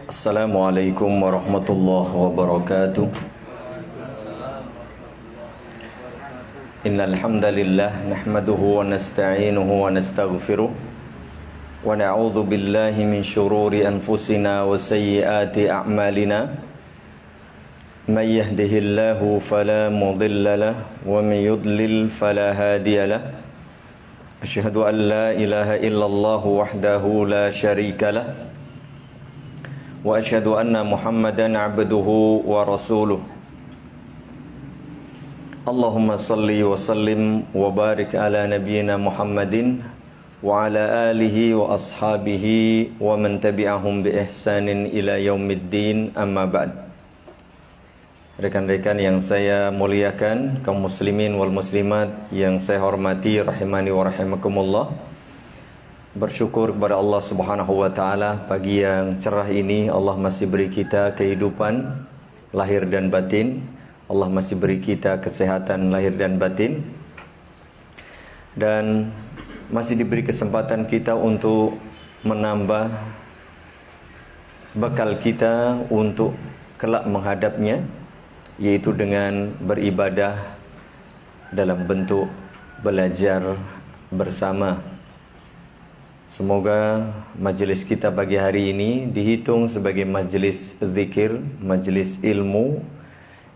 Assalamualaikum warahmatullahi wabarakatuh. Innal hamdalillah nahmaduhu wa nasta'inuhu wa nastaghfiruh wa na'udzu billahi min shururi anfusina wa sayyiati a'malina. May yahdihillahu fala mudilla lahu wa may yudlil fala hadiya lahu. Asyhadu an la ilaha illallah wahdahu la syarika lahu wa asyhadu anna Muhammadan abduhu wa rasuluh. Allahumma salli wa sallim wa barik ala nabiyyina Muhammadin wa ala alihi wa ashabihi wa man tabi'ahum bi ihsanin ila yaumiddin, amma ba'd. Rekan-rekan yang saya muliakan, kaum muslimin wal muslimat yang saya hormati rahimani wa rahimakumullah. Bersyukur kepada Allah Subhanahu wa taala, pagi yang cerah ini Allah masih beri kita kehidupan lahir dan batin. Allah masih beri kita kesehatan lahir dan batin. Dan masih diberi kesempatan kita untuk menambah bekal kita untuk kelak menghadapnya, yaitu dengan beribadah dalam bentuk belajar bersama. Semoga majelis kita pagi hari ini dihitung sebagai majelis zikir, majelis ilmu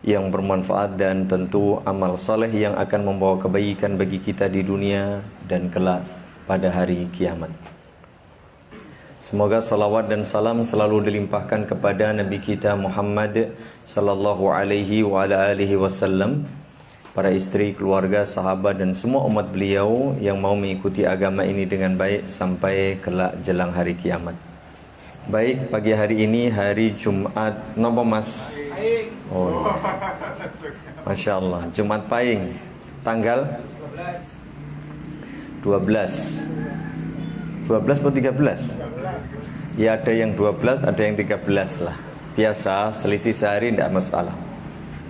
yang bermanfaat dan tentu amal saleh yang akan membawa kebaikan bagi kita di dunia dan kelak pada hari kiamat. Semoga salawat dan salam selalu dilimpahkan kepada Nabi kita Muhammad sallallahu alaihi wa ala alihi wasallam, para istri, keluarga, sahabat dan semua umat beliau yang mau mengikuti agama ini dengan baik sampai kelak jelang hari kiamat. Baik, pagi hari ini hari Jumat napa Mas? Oh. Masya Allah, Jumat Pahing tanggal 12 atau 13? Ya, ada yang 12, ada yang 13 lah. Biasa, selisih sehari tidak masalah.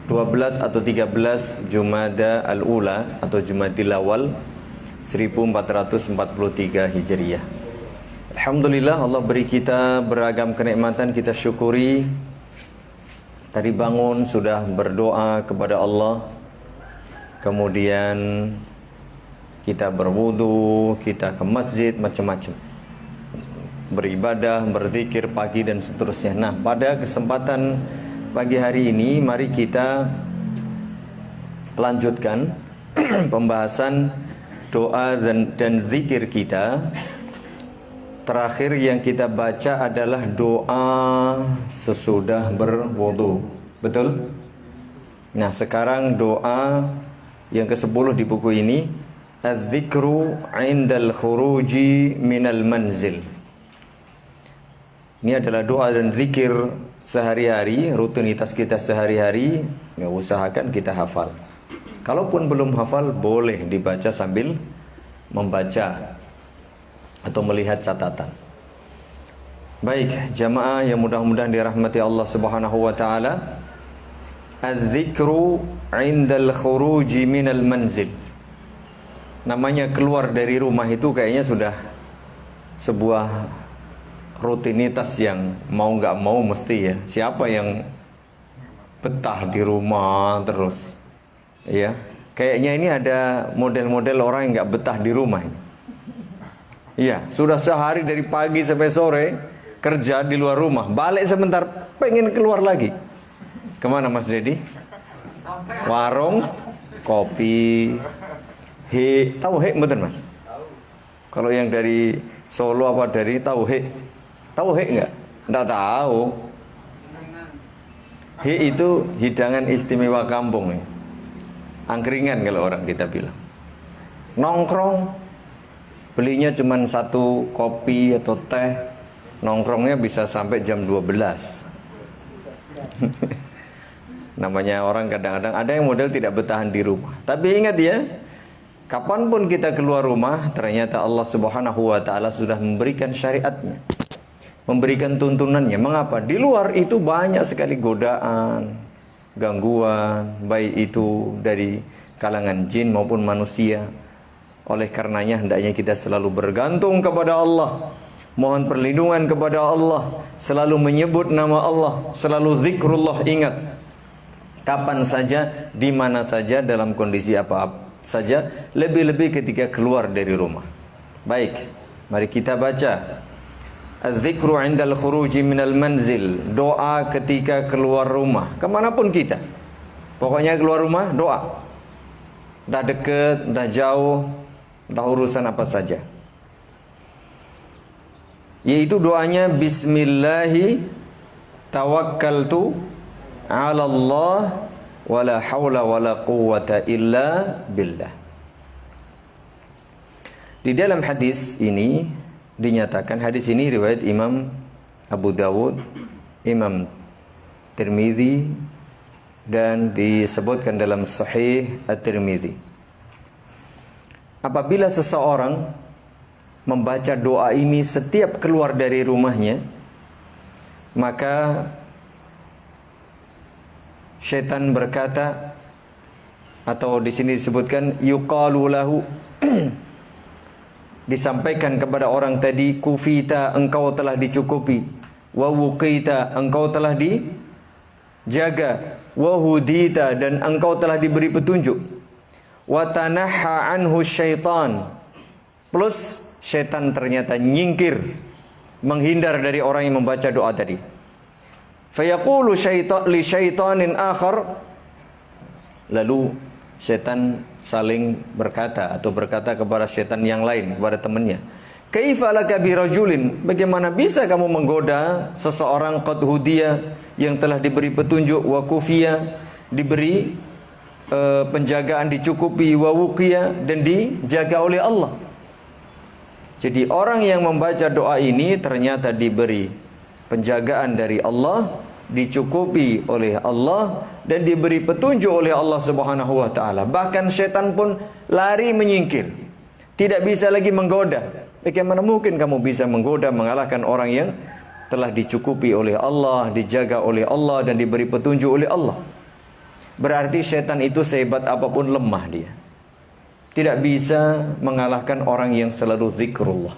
12 atau 13 Jumada al-Ula atau Jumadil Awal 1443 Hijriah. Alhamdulillah, Allah beri kita beragam kenikmatan, kita syukuri. Tadi bangun sudah berdoa kepada Allah, kemudian kita berwudu, kita ke masjid, macam-macam, beribadah, berzikir pagi dan seterusnya. Nah, pada kesempatan pagi hari ini mari kita lanjutkan pembahasan doa dan zikir kita. Terakhir yang kita baca adalah doa sesudah berwudu. Betul? Nah, sekarang doa yang ke-10 di buku ini, az-zikru 'indal khuruji minal manzil. Ini adalah doa dan zikir sehari-hari, rutinitas kita sehari-hari. Ya, usahakan kita hafal. Kalaupun belum hafal, boleh dibaca sambil membaca atau melihat catatan. Baik, jamaah yang mudah-mudahan dirahmati Allah Subhanahu wa taala. Az-zikru 'indal khuruji minal manzil. Namanya keluar dari rumah itu kayaknya sudah sebuah rutinitas yang mau nggak mau mesti ya. Siapa yang betah di rumah terus? Ya, kayaknya ini ada model-model orang yang nggak betah di rumah ini. Iya, sudah sehari dari pagi sampai sore kerja di luar rumah, balik sebentar pengen keluar lagi. Kemana Mas Dedi? Warung, kopi, tahu betul Mas? Kalau yang dari Solo apa dari Tauhe? Tahu enggak? Enggak tahu. Itu hidangan istimewa kampung nih. Angkringan kalau orang kita bilang. Nongkrong. Belinya cuma satu kopi atau teh. Nongkrongnya bisa sampai jam 12. Namanya orang kadang-kadang ada yang model tidak bertahan di rumah. Tapi ingat ya, kapanpun kita keluar rumah, ternyata Allah Subhanahu wa taala sudah memberikan syariatnya, memberikan tuntunannya. Mengapa? Di luar itu banyak sekali godaan, gangguan, baik itu dari kalangan jin maupun manusia. Oleh karenanya hendaknya kita selalu bergantung kepada Allah, mohon perlindungan kepada Allah, selalu menyebut nama Allah, selalu zikrullah, ingat. Kapan saja, di mana saja, dalam kondisi apa saja, lebih-lebih ketika keluar dari rumah. Baik, mari kita baca Az-zikru 'indal khuruji minal manzil, doa ketika keluar rumah, kemanapun kita. Pokoknya keluar rumah, doa. Entah dekat, entah jauh, entah urusan apa saja. Yaitu doanya Bismillahi tawakkaltu 'ala Allah wala haula wala quwwata illa billah. Di dalam hadis ini dinyatakan, hadis ini riwayat Imam Abu Dawud, Imam Tirmizi, dan disebutkan dalam Sahih At-Tirmizi. Apabila seseorang membaca doa ini setiap keluar dari rumahnya, maka syaitan berkata, atau di sini disebutkan yuqalu lahu, disampaikan kepada orang tadi, kufita, engkau telah dicukupi, wa wuqita, engkau telah dijaga, wa hudita, dan engkau telah diberi petunjuk, wa tanaha anhu syaitan, plus syaitan ternyata nyingkir, menghindar dari orang yang membaca doa tadi. Fayaqulu syaitan li syaitanin akhar, lalu syaitan saling berkata atau berkata kepada syaitan yang lain, kepada temannya, kaifa laka bi rajulin, bagaimana bisa kamu menggoda seseorang qad hudiya, yang telah diberi petunjuk, wa kufiya, diberi penjagaan, dicukupi, wa wuqiya, dan dijaga oleh Allah. Jadi orang yang membaca doa ini ternyata diberi penjagaan dari Allah, dicukupi oleh Allah, dan diberi petunjuk oleh Allah Subhanahu wa taala. Bahkan syaitan pun lari menyingkir, tidak bisa lagi menggoda. Bagaimana mungkin kamu bisa menggoda, mengalahkan orang yang telah dicukupi oleh Allah, dijaga oleh Allah, dan diberi petunjuk oleh Allah? Berarti syaitan itu sehebat apapun lemah dia, tidak bisa mengalahkan orang yang selalu zikrullah.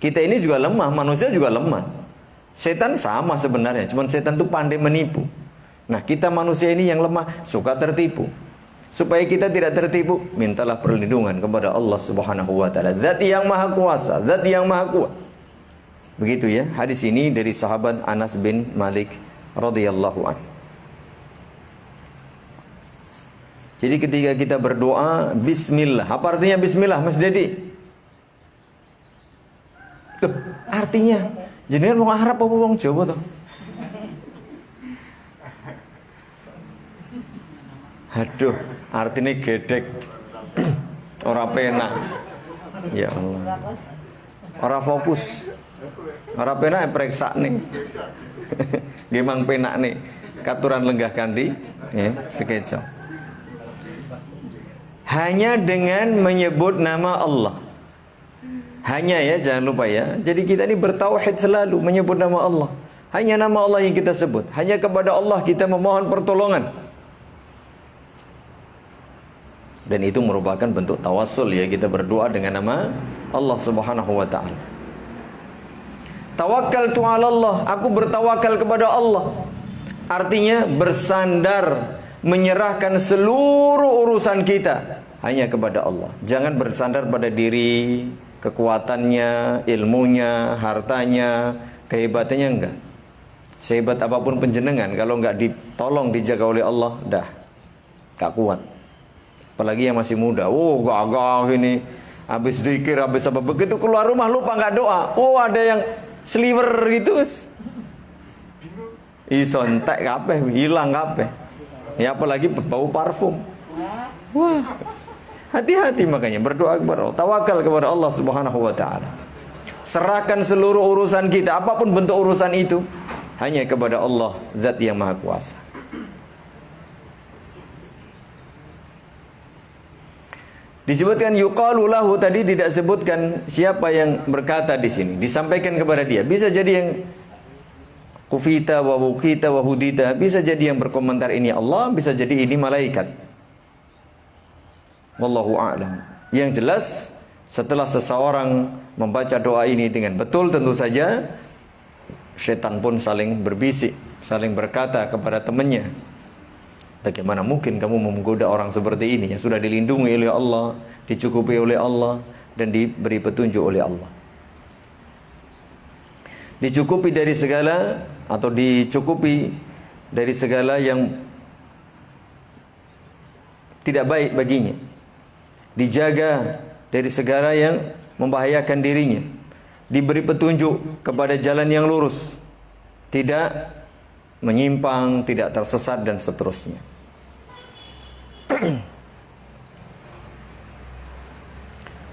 Kita ini juga lemah, manusia juga lemah. Setan sama sebenarnya, cuman setan itu pandai menipu. Nah, kita manusia ini yang lemah, suka tertipu. Supaya kita tidak tertipu, mintalah perlindungan kepada Allah Subhanahu wa taala, Zat yang Maha Kuasa, Zat yang Maha Kuat. Begitu ya, hadis ini dari sahabat Anas bin Malik radhiyallahu anhu. Jadi ketika kita berdoa, bismillah. Apa artinya bismillah, Mas Dedi? Loh, artinya jenengan wong Arab apa wong Jawa toh? Aduh, artinya gedek. Ora penak. Ya Allah. Ora fokus. Ora penak periksa nih. Gimang penak nih. Katuran lenggah kandi ya, sekeco. Hanya dengan menyebut nama Allah. Hanya ya, jangan lupa ya. Jadi kita ini bertauhid selalu, menyebut nama Allah. Hanya nama Allah yang kita sebut. Hanya kepada Allah kita memohon pertolongan. Dan itu merupakan bentuk tawassul ya, kita berdoa dengan nama Allah Subhanahu wa taala. Tawakkaltu 'ala Allah, aku bertawakal kepada Allah. Artinya bersandar, menyerahkan seluruh urusan kita hanya kepada Allah. Jangan bersandar pada diri, kekuatannya, ilmunya, hartanya, kehebatannya, enggak. Sehebat apapun penjenengan, kalau enggak ditolong, dijaga oleh Allah, dah enggak kuat. Apalagi yang masih muda, gagah ini, habis zikir, habis apa, begitu keluar rumah lupa enggak doa. Ada yang sliver gitu, isontek kabeh, hilang kabeh. Ya apalagi bau parfum. Wah, hati-hati makanya berdoa kepada Allah, tawakal kepada Allah Subhanahu wa taala. Serahkan seluruh urusan kita, apapun bentuk urusan itu, hanya kepada Allah, Zat yang Maha Kuasa. Disebutkan yuqalu lahu, tadi tidak sebutkan siapa yang berkata di sini. Disampaikan kepada dia. Bisa jadi yang kufita wa wuqita wa hudita, bisa jadi yang berkomentar ini Allah, bisa jadi ini malaikat. Wallahu a'lam. Yang jelas, setelah seseorang membaca doa ini dengan betul, tentu saja setan pun saling berbisik, saling berkata kepada temannya, bagaimana mungkin kamu menggoda orang seperti ini yang sudah dilindungi oleh Allah, dicukupi oleh Allah, dan diberi petunjuk oleh Allah. Dicukupi dari segala, atau dicukupi dari segala yang tidak baik baginya. Dijaga dari segala yang membahayakan dirinya. Diberi petunjuk kepada jalan yang lurus. Tidak menyimpang, tidak tersesat, dan seterusnya.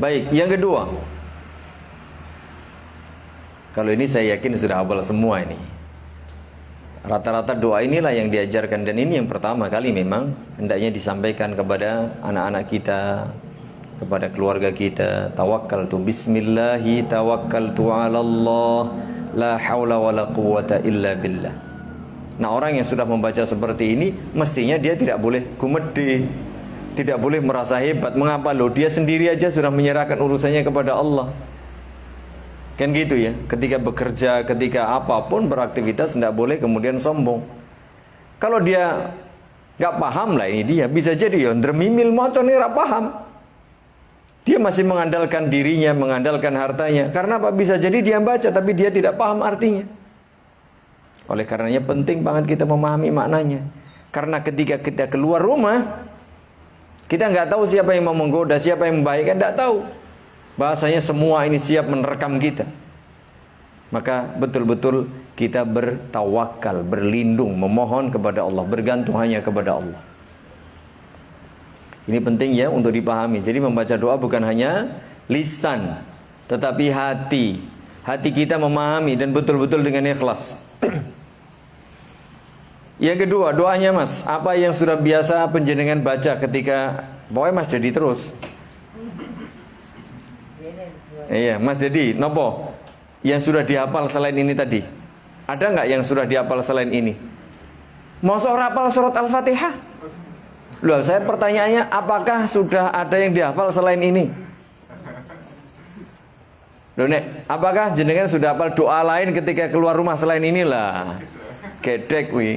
Baik, yang kedua. Kalau ini saya yakin sudah hafal semua ini. Rata-rata doa inilah yang diajarkan, dan ini yang pertama kali memang hendaknya disampaikan kepada anak-anak kita, kepada keluarga kita. Tawakkaltu bismillahi tawakkaltu 'ala Allah la haula wala quwwata illa billah. Nah, orang yang sudah membaca seperti ini mestinya dia tidak boleh gumede, tidak boleh merasa hebat. Mengapa loh? Dia sendiri aja sudah menyerahkan urusannya kepada Allah. Kan gitu ya, ketika bekerja, ketika apapun beraktivitas, tidak boleh kemudian sombong. Kalau dia nggak paham lah, ini dia bisa jadi ya ndremimil maca nih ra paham. Dia masih mengandalkan dirinya, mengandalkan hartanya. Karena apa? Bisa jadi dia baca tapi dia tidak paham artinya. Oleh karenanya penting banget kita memahami maknanya. Karena ketika kita keluar rumah, kita nggak tahu siapa yang mau menggoda, siapa yang membahayakan, nggak tahu. Bahasanya semua ini siap menerkam kita. Maka betul-betul kita bertawakal, berlindung, memohon kepada Allah, bergantung hanya kepada Allah. Ini penting ya untuk dipahami. Jadi membaca doa bukan hanya lisan, tetapi hati. Hati kita memahami dan betul-betul dengan ikhlas. Yang kedua, doanya Mas. Apa yang sudah biasa penjenengan baca ketika, pokoknya Mas jadi terus. Iya, Mas Dedi, nopo yang sudah dihafal selain ini tadi? Ada nggak yang sudah dihafal selain ini? Masa hafal surat Al-Fatihah? Loh, saya pertanyaannya, apakah sudah ada yang dihafal selain ini? Loh, Nek, apakah jenengan sudah hafal doa lain ketika keluar rumah selain inilah? Gedek wi.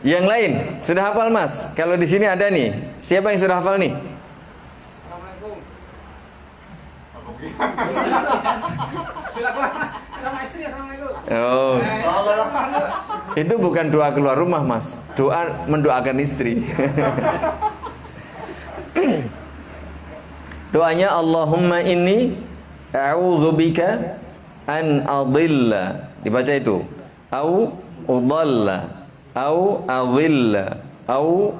Yang lain sudah hafal Mas? Kalau di sini ada nih, siapa yang sudah hafal nih? Oh, itu bukan doa keluar rumah Mas, doa mendoakan istri. Doanya Allahumma inni a'udzubika an adilla, dibaca itu, au udalla, au adilla, au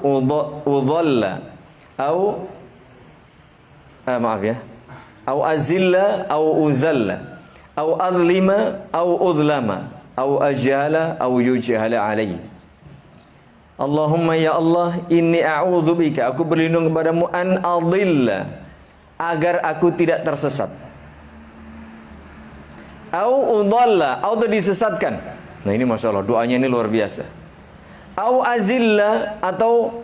udalla, au maaf ya, au azilla, au uzalla, au adlima, au udlama, au ajhala, au yujhala alai. Allahumma ya Allah, inni a'udzubika, aku berlindung kepadamu, an adilla, agar aku tidak tersesat, au udalla, atau disesatkan. Nah ini Masya Allah, doanya ini luar biasa. Au azilla, atau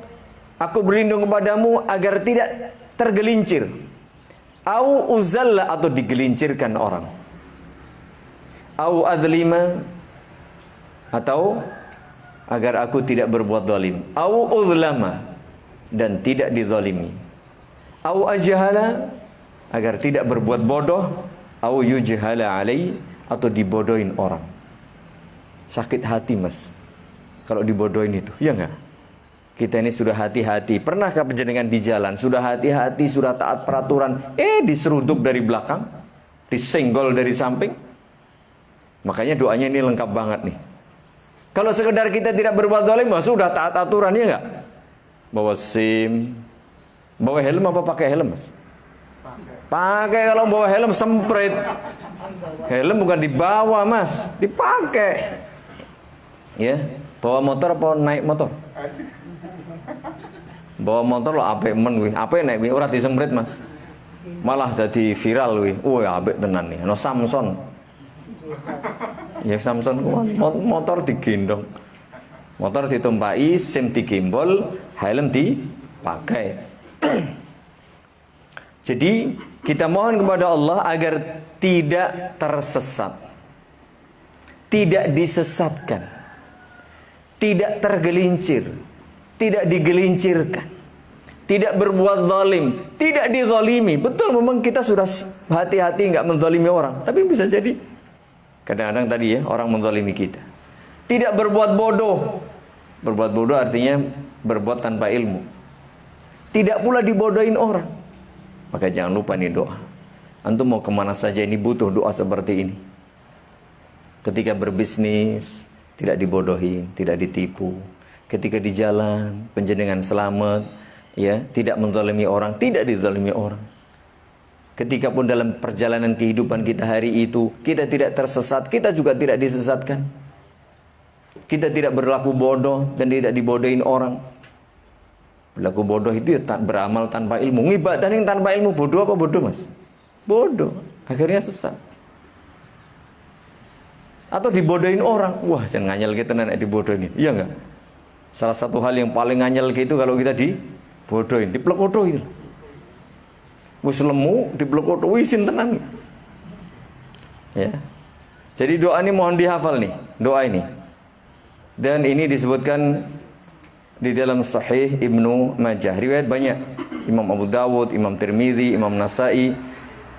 aku berlindung kepadamu agar tidak tergelincir. Au uzalla, atau digelincirkan orang. Au adlima, atau agar aku tidak berbuat zalim. Au udlama, dan tidak dizalimi. Au ajhala, agar tidak berbuat bodoh. Au yujhala alai, atau dibodohin orang. Sakit hati Mas kalau dibodohin itu, ya enggak? Kita ini sudah hati-hati. Pernahkah penjenengan di jalan sudah hati-hati, sudah taat peraturan, diseruduk dari belakang, disenggol dari samping? Makanya doanya ini lengkap banget nih. Kalau sekedar kita tidak berbuat zalim, sudah taat aturan, ya enggak? Bawa SIM, bawa helm apa pakai helm Mas? Pakai. Kalau bawa helm semprit. Helm bukan dibawa Mas, dipakai. Ya, bawa motor apa naik motor? Bawa motor lo apik men kuwi. Apik naik kuwi ora disemprit Mas. Malah jadi viral kuwi. Apik tenan nih. No Samson. Ya Samson motor digendong. Motor ditumpai, SIM digimbol, helm dipakai. Jadi Kita mohon kepada Allah agar tidak tersesat, tidak disesatkan, tidak tergelincir, tidak digelincirkan, tidak berbuat zalim, tidak dizalimi. Betul, memang kita sudah hati-hati nggak menzalimi orang, tapi bisa jadi kadang-kadang tadi ya orang menzalimi kita. Tidak berbuat bodoh. Berbuat bodoh artinya berbuat tanpa ilmu. Tidak pula dibodohin orang. Maka jangan lupa nih doa. Antum mau kemana saja ini butuh doa seperti ini. Ketika berbisnis tidak dibodohin, tidak ditipu. Ketika di jalan penjenengan selamat, ya, tidak menzalimi orang, tidak dizalimi orang. Ketika pun dalam perjalanan kehidupan kita hari itu kita tidak tersesat, kita juga tidak disesatkan. Kita tidak berlaku bodoh dan tidak dibodohin orang. Berlaku bodoh itu ya beramal tanpa ilmu. Ngibadah yang tanpa ilmu bodoh apa bodoh, Mas? Bodoh. Akhirnya sesat. Atau dibodohin orang. Wah, jangan nganyel kita nek dibodohin. Iya enggak? Salah satu hal yang paling nganyel gitu kalau kita dibodohin, diplekotohin. Wis lemu diplekoto wisin tenan. Ya. Jadi doa ini mohon dihafal nih, doa ini. Dan ini disebutkan di dalam Sahih Ibnu Majah. Riwayat banyak. Imam Abu Dawud, Imam Tirmidzi, Imam Nasai,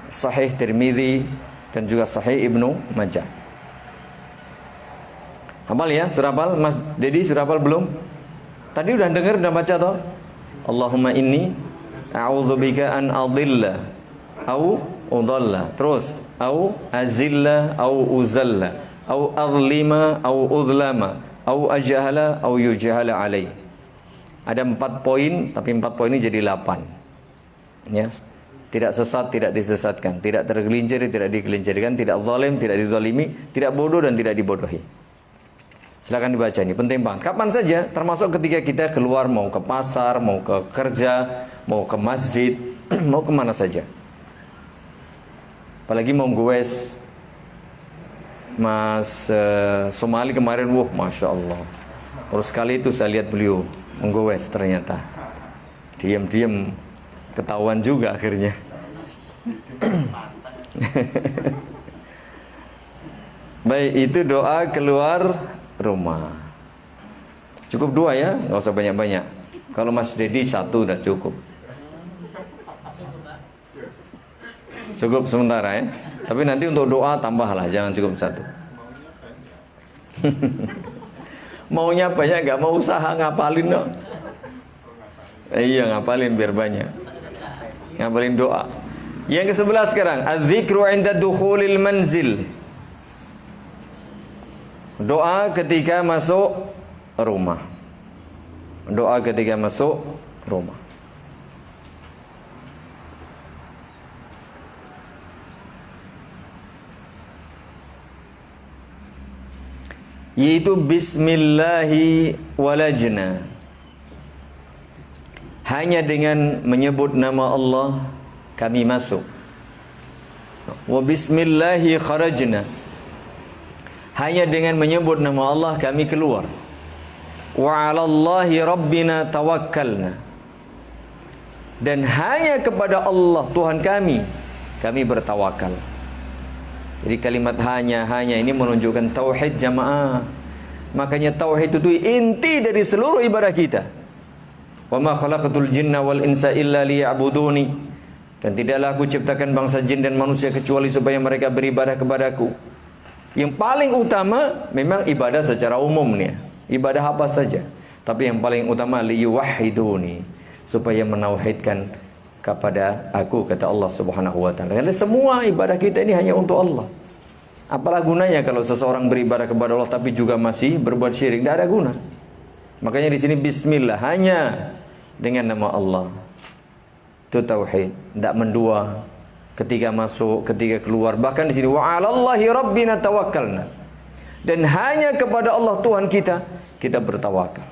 Sahih Tirmidzi dan juga Sahih Ibnu Majah. Hafal ya, sudah hafal? Mas Dedi sudah hafal belum? Tadi udah dengar, udah baca toh? Allahumma inni a'udzubika an adilla au udalla. Terus, au azilla au uzalla, au adlima au udlama, au ajhala au yujhala alai. Ada 4 poin, tapi 4 poin ini jadi 8. Ya. Tidak sesat, tidak disesatkan, tidak tergelincir, tidak digelincirkan, tidak zalim, tidak dizalimi, tidak bodoh dan tidak dibodohi. Silakan dibaca, ini penting banget. Kapan saja, termasuk ketika kita keluar mau ke pasar, mau ke kerja, mau ke masjid, mau kemana saja. Apalagi mau goes. Mas Somali kemarin, wah, Masya Allah. Terus sekali itu saya lihat beliau menggowes ternyata. Diam-diam ketahuan juga akhirnya. Baik, itu doa keluar rumah. Cukup 2 ya, nggak usah banyak-banyak. Kalau Mas Dedi 1 udah cukup. Cukup sementara ya. Tapi nanti untuk doa tambahlah, jangan cukup 1. Maunya banyak, nggak mau usaha ngapalin no. Iya, ngapalin biar banyak. Ngapalin doa. Yang ke-11 sekarang, az-zikru 'inda dukhulil manzil. Doa ketika masuk rumah. Doa ketika masuk rumah. Yaitu bismillahi walajna. Hanya dengan menyebut nama Allah kami masuk. Wa bismillahi kharajna. Hanya dengan menyebut nama Allah kami keluar. Wa 'alallahi rabbina tawakkalna. Dan hanya kepada Allah Tuhan kami bertawakal. Jadi kalimat hanya ini menunjukkan tauhid jamaah. Makanya tauhid itu inti dari seluruh ibadah kita. Wa ma khalaqatul jinna wal insa illa liya'buduni. Dan tidaklah aku ciptakan bangsa jin dan manusia kecuali supaya mereka beribadah kepadaku. Yang paling utama memang ibadah secara umum nih. Ibadah apa saja. Tapi yang paling utama liyuwahhiduni, supaya menauhidkan kepada aku, kata Allah Subhanahu wa taala. Karena semua ibadah kita ini hanya untuk Allah. Apalah gunanya kalau seseorang beribadah kepada Allah tapi juga masih berbuat syirik? Tidak ada guna. Makanya di sini bismillah, hanya dengan nama Allah. Itu tauhid, tidak mendua ketika masuk, ketika keluar. Bahkan di sini wa 'alallahi rabbina tawakkalna. Dan hanya kepada Allah Tuhan kita bertawakal.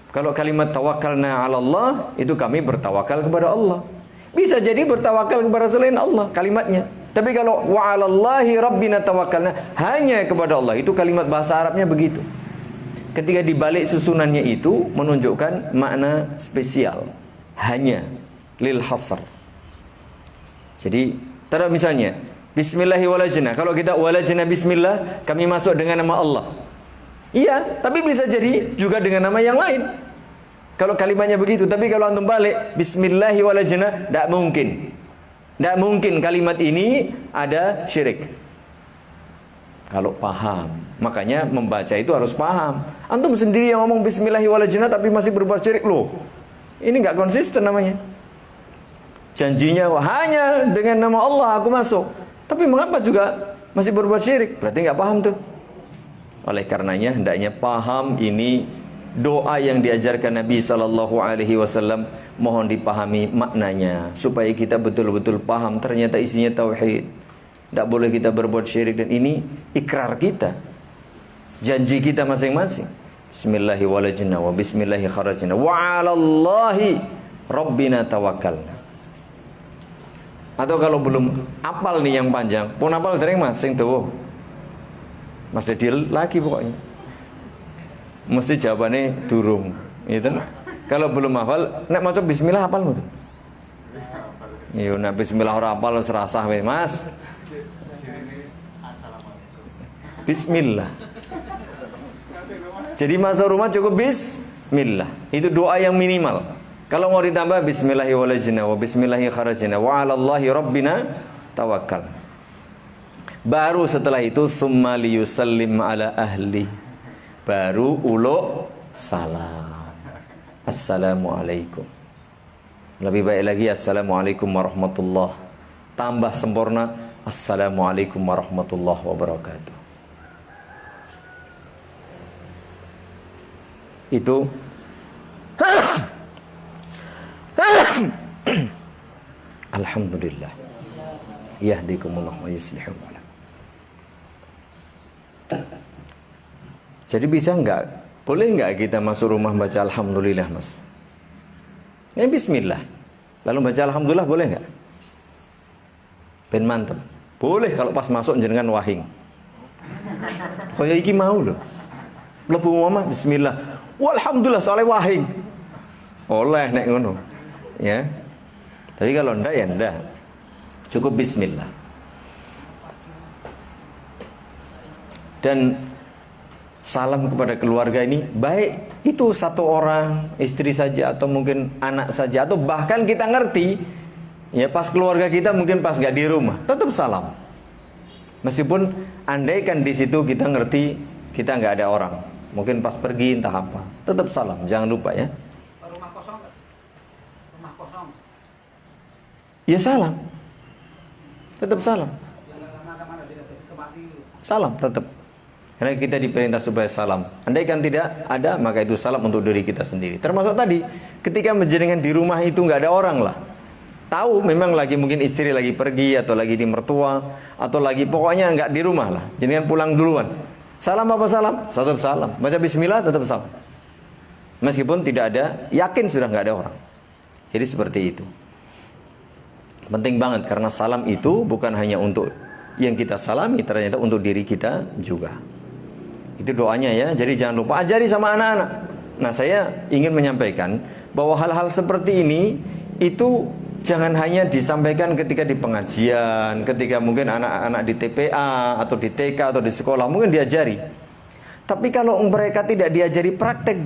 Kalau kalimat tawakkalna 'ala Allah, itu kami bertawakal kepada Allah. Bisa jadi bertawakal kepada selain Allah kalimatnya. Tapi kalau wa 'alallahi rabbina tawakkalna, hanya kepada Allah, itu kalimat bahasa Arabnya begitu. Ketika dibalik susunannya itu menunjukkan makna spesial. Hanya lil hasr. Jadi, tada misalnya, Bismillahirrahmanirrahim. Kalau kita walajna bismillah, kami masuk dengan nama Allah. Iya, tapi bisa jadi juga dengan nama yang lain. Kalau kalimatnya begitu, tapi kalau antum balik Bismillahirrahmanirrahim, tidak mungkin. Tidak mungkin kalimat ini ada syirik. Kalau paham, makanya membaca itu harus paham. Antum sendiri yang ngomong Bismillahirrahmanirrahim tapi masih berbuat syirik loh. Ini nggak konsisten namanya. Janjinya hanya dengan nama Allah aku masuk, tapi mengapa juga masih berbuat syirik? Berarti nggak paham tuh. Oleh karenanya hendaknya paham ini doa yang diajarkan Nabi SAW, mohon dipahami maknanya supaya kita betul-betul paham ternyata isinya tauhid. Tidak boleh kita berbuat syirik, dan ini ikrar kita, janji kita masing-masing. Bismillahirrahmanirrahim wa bismillahirrahmanirrahim wa 'alallahi rabbina tawakkalna. Atau kalau belum apal nih yang panjang, pun apal dereng Mas sing dawa. Mas deal lagi pokoknya. Mesti jawabannya durung, gitu. Kalau belum hafal, nek maca bismillah hafal mboten? Yo nek bismillah ora hafal serasah wae, Mas. Bismillah. Jadi masuk rumah cukup bismillah. Itu doa yang minimal. Kalau mau ditambah bismillahirrahmanirrahim wa bismillahirrahmanirrahim wa 'alallahi rabbina tawakkal. Baru setelah itu summa liyusallim ala ahli. Baru ulo salam. Assalamualaikum. Lebih baik lagi assalamualaikum warahmatullahi. Tambah sempurna assalamualaikum warahmatullahi wabarakatuh. Itu alhamdulillah yahdikumullah wa yuslihu balakum. Jadi bisa enggak, boleh enggak kita masuk rumah baca alhamdulillah, Mas? Ya bismillah, lalu baca alhamdulillah boleh enggak? Ben mantep. Boleh kalau pas masuk jenengan wahing. Kaya iki mau loh. Lebu mama bismillah. Walhamdulillah soalnya wahing. Oleh nek ngono. Ya. Tapi kalau ndak ya ndak. Cukup bismillah. Dan salam kepada keluarga ini baik itu satu orang, istri saja atau mungkin anak saja, atau bahkan kita ngerti ya pas keluarga kita mungkin pas nggak di rumah, tetap salam. Meskipun andaikan di situ kita ngerti kita nggak ada orang, mungkin pas pergi entah apa, tetap salam, jangan lupa ya. Rumah kosong, rumah kosong. Ya salam, tetap salam. Salam tetap. Karena kita diperintah supaya salam. Andaikan tidak ada, maka itu salam untuk diri kita sendiri. Termasuk tadi, ketika menjenengan di rumah itu nggak ada orang lah. Tahu memang lagi mungkin istri lagi pergi atau lagi di mertua atau lagi pokoknya nggak di rumah lah. Jenengan pulang duluan. Salam apa salam? Tetap salam. Baca bismillah tetap salam. Meskipun tidak ada, yakin sudah nggak ada orang. Jadi seperti itu. Penting banget karena salam itu bukan hanya untuk yang kita salami, ternyata untuk diri kita juga. Itu doanya ya. Jadi jangan lupa ajari sama anak-anak. Nah, saya ingin menyampaikan bahwa hal-hal seperti ini itu jangan hanya disampaikan ketika di pengajian, ketika mungkin anak-anak di TPA atau di TK atau di sekolah mungkin diajari. Tapi kalau mereka tidak diajari praktek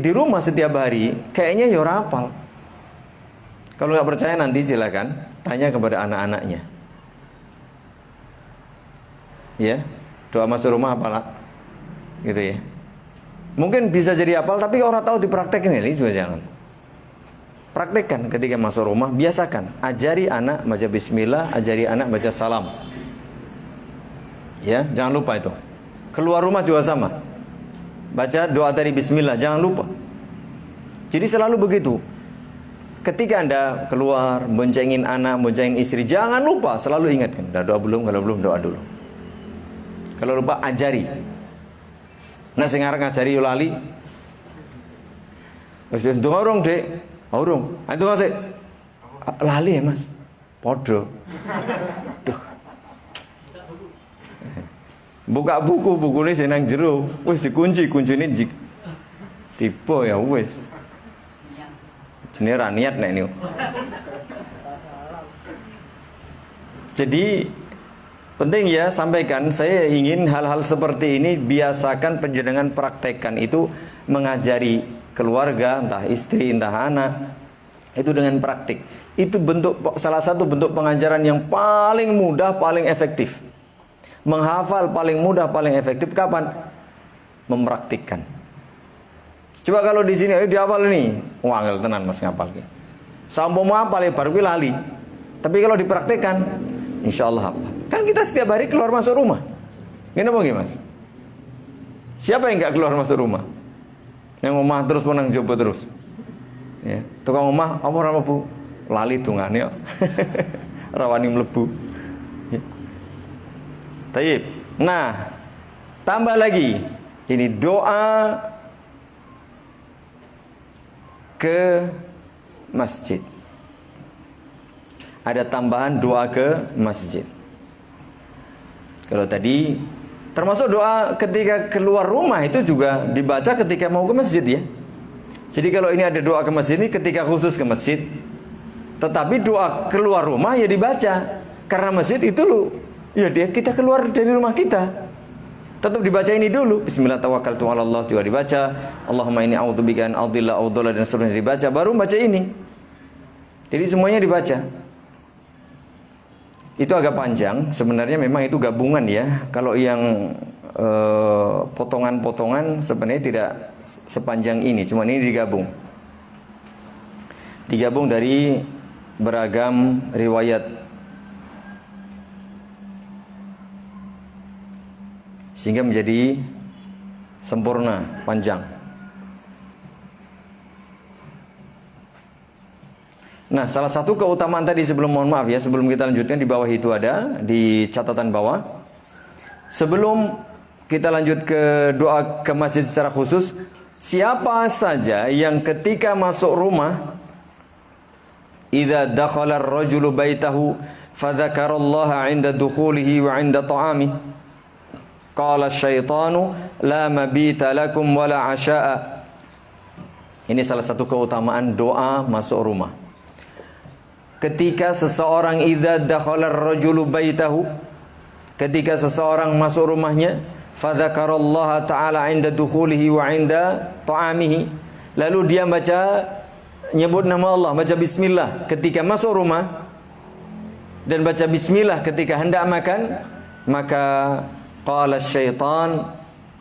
di rumah setiap hari, kayaknya ya hafal. Kalau nggak percaya nanti silakan tanya kepada anak-anaknya. Ya, doa masuk rumah apalah. Gitu ya. Mungkin bisa jadi hafal tapi orang tahu dipraktekin ini juga jangan. Praktekkan ketika masuk rumah, biasakan. Ajari anak baca bismillah, ajari anak baca salam. Ya, jangan lupa itu. Keluar rumah juga sama. Baca doa tadi bismillah, jangan lupa. Jadi selalu begitu. Ketika Anda keluar, boncengin anak, boncengin istri, jangan lupa selalu ingatkan. Udah doa belum? Kalau belum doa dulu. Kalau lupa ajari. Nah sekarang ngajari lali. Wis ndonga urung, Dik. Urung. Itu ngasih lali ya, Mas. Podo. Duh. Buka buku ini sing nang jero. Wis dikunci, kuncine jik. Tipe ya wis. Jenenge ra niat nek niku. Jadi penting ya, sampaikan, saya ingin hal-hal seperti ini biasakan penjenengan praktekkan, itu mengajari keluarga, entah istri, entah anak, itu dengan praktik. Itu salah satu bentuk pengajaran yang paling mudah, paling efektif. Menghafal paling mudah, paling efektif kapan? Mempraktikkan. Coba kalau di sini ayo dihafal nih, wangel tenan Mas ngapal. Sampo mau hafal ya baru lali. Tapi kalau dipraktikkan, insya Allah hafal. Kan kita setiap hari keluar masuk rumah. Gimana Mas? Siapa yang nggak keluar masuk rumah? Yang omah terus menang jopo terus. Ya, tukang omah apa ora mlebu? Lali tungane kok. Rawani mlebu. Ya. Taib. Nah, tambah lagi. Ini doa ke masjid. Ada tambahan doa ke masjid. Kalau tadi termasuk doa ketika keluar rumah itu juga dibaca ketika mau ke masjid ya. Jadi kalau ini ada doa ke masjid ini ketika khusus ke masjid. Tetapi doa keluar rumah ya dibaca. Karena masjid itu ya kita keluar dari rumah kita. Tetap dibaca ini dulu. Bismillah tawakkaltu 'ala Allah juga dibaca. Allahumma inni a'udzubika an adilla aw dhalla dan seterusnya dibaca. Baru baca ini. Jadi semuanya dibaca. Itu agak panjang, sebenarnya memang itu gabungan ya. Kalau yang potongan-potongan sebenarnya tidak sepanjang ini, cuma ini digabung. Digabung dari beragam riwayat. Sehingga menjadi sempurna, panjang. Nah, salah satu keutamaan tadi mohon maaf ya, sebelum kita lanjutkan di bawah itu ada di catatan bawah. Sebelum kita lanjut ke doa ke masjid secara khusus, siapa saja yang ketika masuk rumah, idza dakhala ar-rajulu baitahu fadzakarallaha 'inda dukhulihi wa 'inda ta'amihi, qala asyaitanu la mabita lakum wala 'asha'a. Ini salah satu keutamaan doa masuk rumah. Ketika seseorang idza dakhala ar-rajulu baitahu, ketika seseorang masuk rumahnya, fadzakarallaha ta'ala 'inda dukhulihi wa 'inda ta'amihi, lalu dia nyebut nama Allah, baca bismillah ketika masuk rumah dan baca bismillah ketika hendak makan, maka qala syaitan,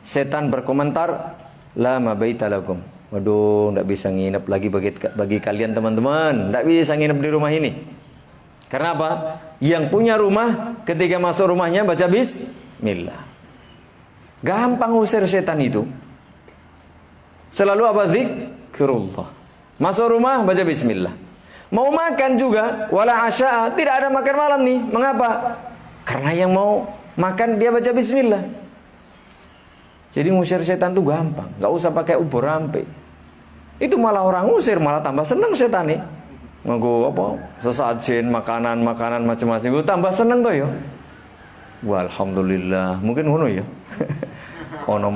setan berkomentar, la mabaita lakum. Waduh, tidak bisa nginep lagi bagi kalian teman-teman. Tidak bisa nginep di rumah ini. Karena apa? Yang punya rumah ketika masuk rumahnya baca bismillah. Gampang usir setan itu. Selalu apa? Zikrullah. Masuk rumah baca bismillah. Mau makan juga wala asya'a, tidak ada makan malam nih. Mengapa? Karena yang mau makan dia baca bismillah. Jadi ngusir setan itu gampang. Gak usah pakai ubur rampe. Itu malah orang usir, malah tambah seneng setan nih. Nggo apa? Sesajen, makanan macam-macam. Gue tambah seneng tuh ya. Wah, alhamdulillah. Mungkin ngono ya. Ono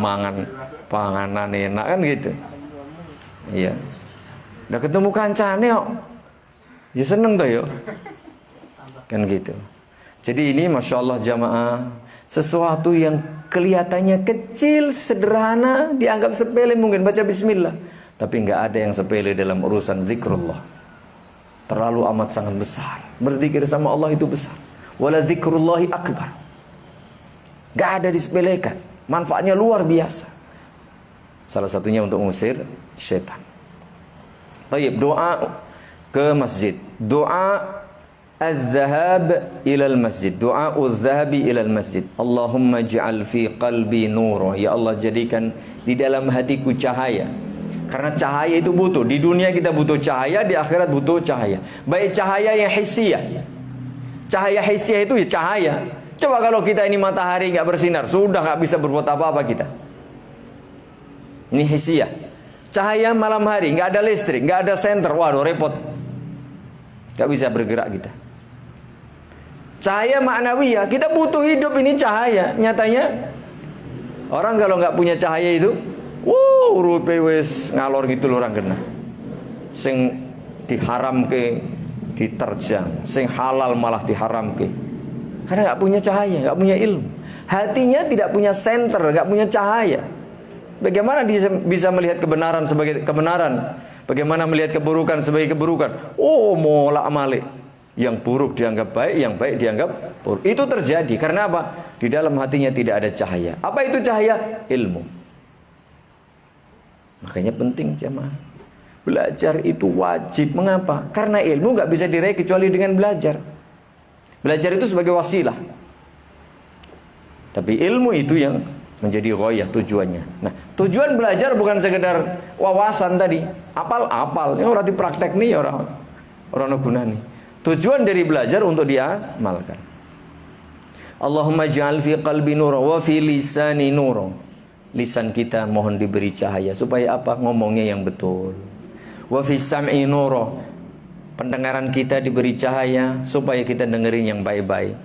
panganan enak kan gitu. Iya. Udah ketemu kancane kok. Ya seneng tuh ya. Kan gitu. Jadi ini Masya Allah jamaah, sesuatu yang kelihatannya kecil, sederhana, dianggap sepele mungkin baca bismillah. Tapi nggak ada yang sepele dalam urusan zikrullah. Terlalu amat sangat besar. Berzikir sama Allah itu besar. Wala zikrullahi akbar. Nggak ada disepelekan. Manfaatnya luar biasa. Salah satunya untuk mengusir syaitan. Baik, doa ke masjid. Doa az-zahab ilal masjid. Doa az-zahabi ilal masjid. Allahumma ja'al fi qalbi nura. Ya Allah, jadikan di dalam hatiku cahaya. Karena cahaya itu butuh. Di dunia kita butuh cahaya, di akhirat butuh cahaya. Baik cahaya yang hissiyah. Cahaya hissiyah itu ya cahaya. Coba kalau kita ini matahari nggak bersinar, sudah nggak bisa berbuat apa-apa kita. Ini hissiyah. Cahaya malam hari, nggak ada listrik, nggak ada senter, waduh repot. Nggak bisa bergerak kita. Cahaya ma'nawiyah, kita butuh hidup ini cahaya. Nyatanya orang kalau nggak punya cahaya itu, rupe wis ngalor gitu orang kena. Sing diharam ke diterjang, sing halal malah diharam ke. Karena nggak punya cahaya, nggak punya ilmu. Hatinya tidak punya senter, nggak punya cahaya. Bagaimana dia bisa melihat kebenaran sebagai kebenaran? Bagaimana melihat keburukan sebagai keburukan? Oh, molak-malik. Yang buruk dianggap baik, yang baik dianggap buruk. Itu terjadi karena apa? Di dalam hatinya tidak ada cahaya. Apa itu cahaya? Ilmu. Makanya penting jemaah. Belajar itu wajib. Mengapa? Karena ilmu nggak bisa diraih kecuali dengan belajar. Belajar itu sebagai wasilah. Tapi ilmu itu yang menjadi ghoyah tujuannya. Nah, tujuan belajar bukan sekedar wawasan tadi. Apal. Ini orang dipraktek nih orang guna nih. Tujuan dari belajar untuk diamalkan. Allahumma ja'al fi qalbi nura wa fi lisani nura. Lisan kita mohon diberi cahaya supaya apa? Ngomongnya yang betul. Wa fi sam'i nura. Pendengaran kita diberi cahaya supaya kita dengerin yang baik-baik.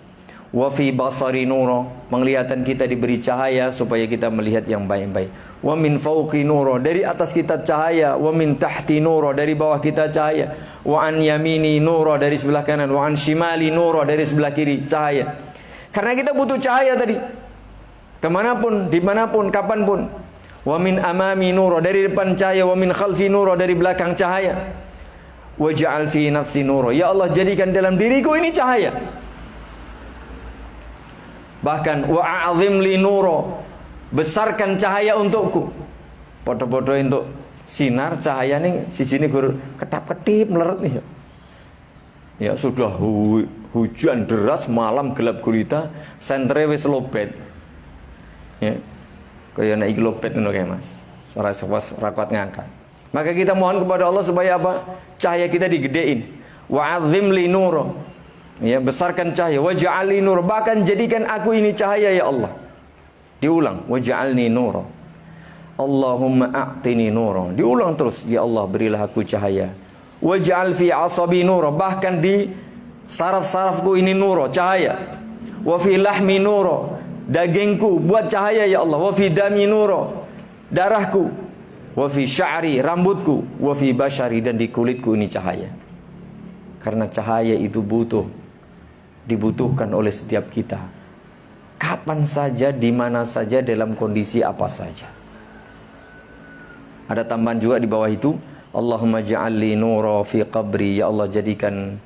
Wa fi basari nura. Penglihatan kita diberi cahaya supaya kita melihat yang baik-baik. Wa min fawqi nura. Dari atas kita cahaya. Wa min tahti nura. Dari bawah kita cahaya. Wa an yamini nura. Dari sebelah kanan. Wa an shimali nura. Dari sebelah kiri cahaya. Karena kita butuh cahaya tadi. Kemanapun, dimanapun, kapanpun. Wa min amami nura. Dari depan cahaya. Wa min khalfi nura. Dari belakang cahaya. Wa ja'al fi nafsi nura. Ya Allah, jadikan dalam diriku ini cahaya. Bahkan wa a'zim li nura. Besarkan cahaya untukku. Podo-podo untuk sinar cahaya nih sijine gur ketap-ketip meleret nih. Ya sudah hujan deras, malam gelap gulita, sentere wis lobet. Ya. Kaya nek iki lobet ngono kae Mas. Ora kuat ngangkat. Maka kita mohon kepada Allah supaya apa? Cahaya kita digedein. Wa 'azzim li nura. Ya, besarkan cahaya. Wa ja'alni nur. Bahkan jadikan aku ini cahaya ya Allah. Diulang. Wa ja'alni nur. Allahumma a'tini nur. Diulang terus. Ya Allah, berilah aku cahaya. Wa ja'al fi asabi nur. Bahkan di saraf-sarafku ini nur, cahaya. Wa fi lahmi nur. Dagingku buat cahaya ya Allah. Wa fi dami nur. Darahku. Wa fi sya'ri, rambutku. Wa fi bashari, dan di kulitku ini cahaya. Karena cahaya itu dibutuhkan oleh setiap kita. Kapan saja, di mana saja, dalam kondisi apa saja. Ada tambahan juga di bawah itu. Allahumma ja'alli nura fi qabri. Ya Allah, jadikan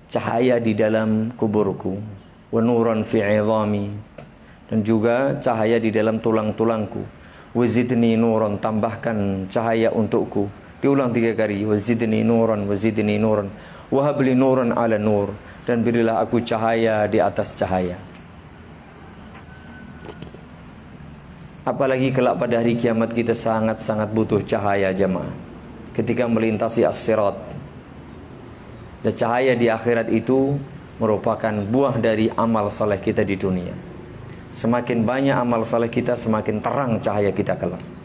cahaya di dalam kuburku. Wa nuran fi 'idhami. Dan juga cahaya di dalam tulang-tulangku. Wa zidni nuran. Tambahkan cahaya untukku. Diulang 3 kali. Wa zidni nuran, wa zidni nuran. Wa habli nuran ala nur. Dan berilah aku cahaya di atas cahaya. Apalagi kelak pada hari kiamat kita sangat-sangat butuh cahaya jemaah. Ketika melintasi as-sirat. Dan cahaya di akhirat itu merupakan buah dari amal saleh kita di dunia. Semakin banyak amal saleh kita, semakin terang cahaya kita kelak.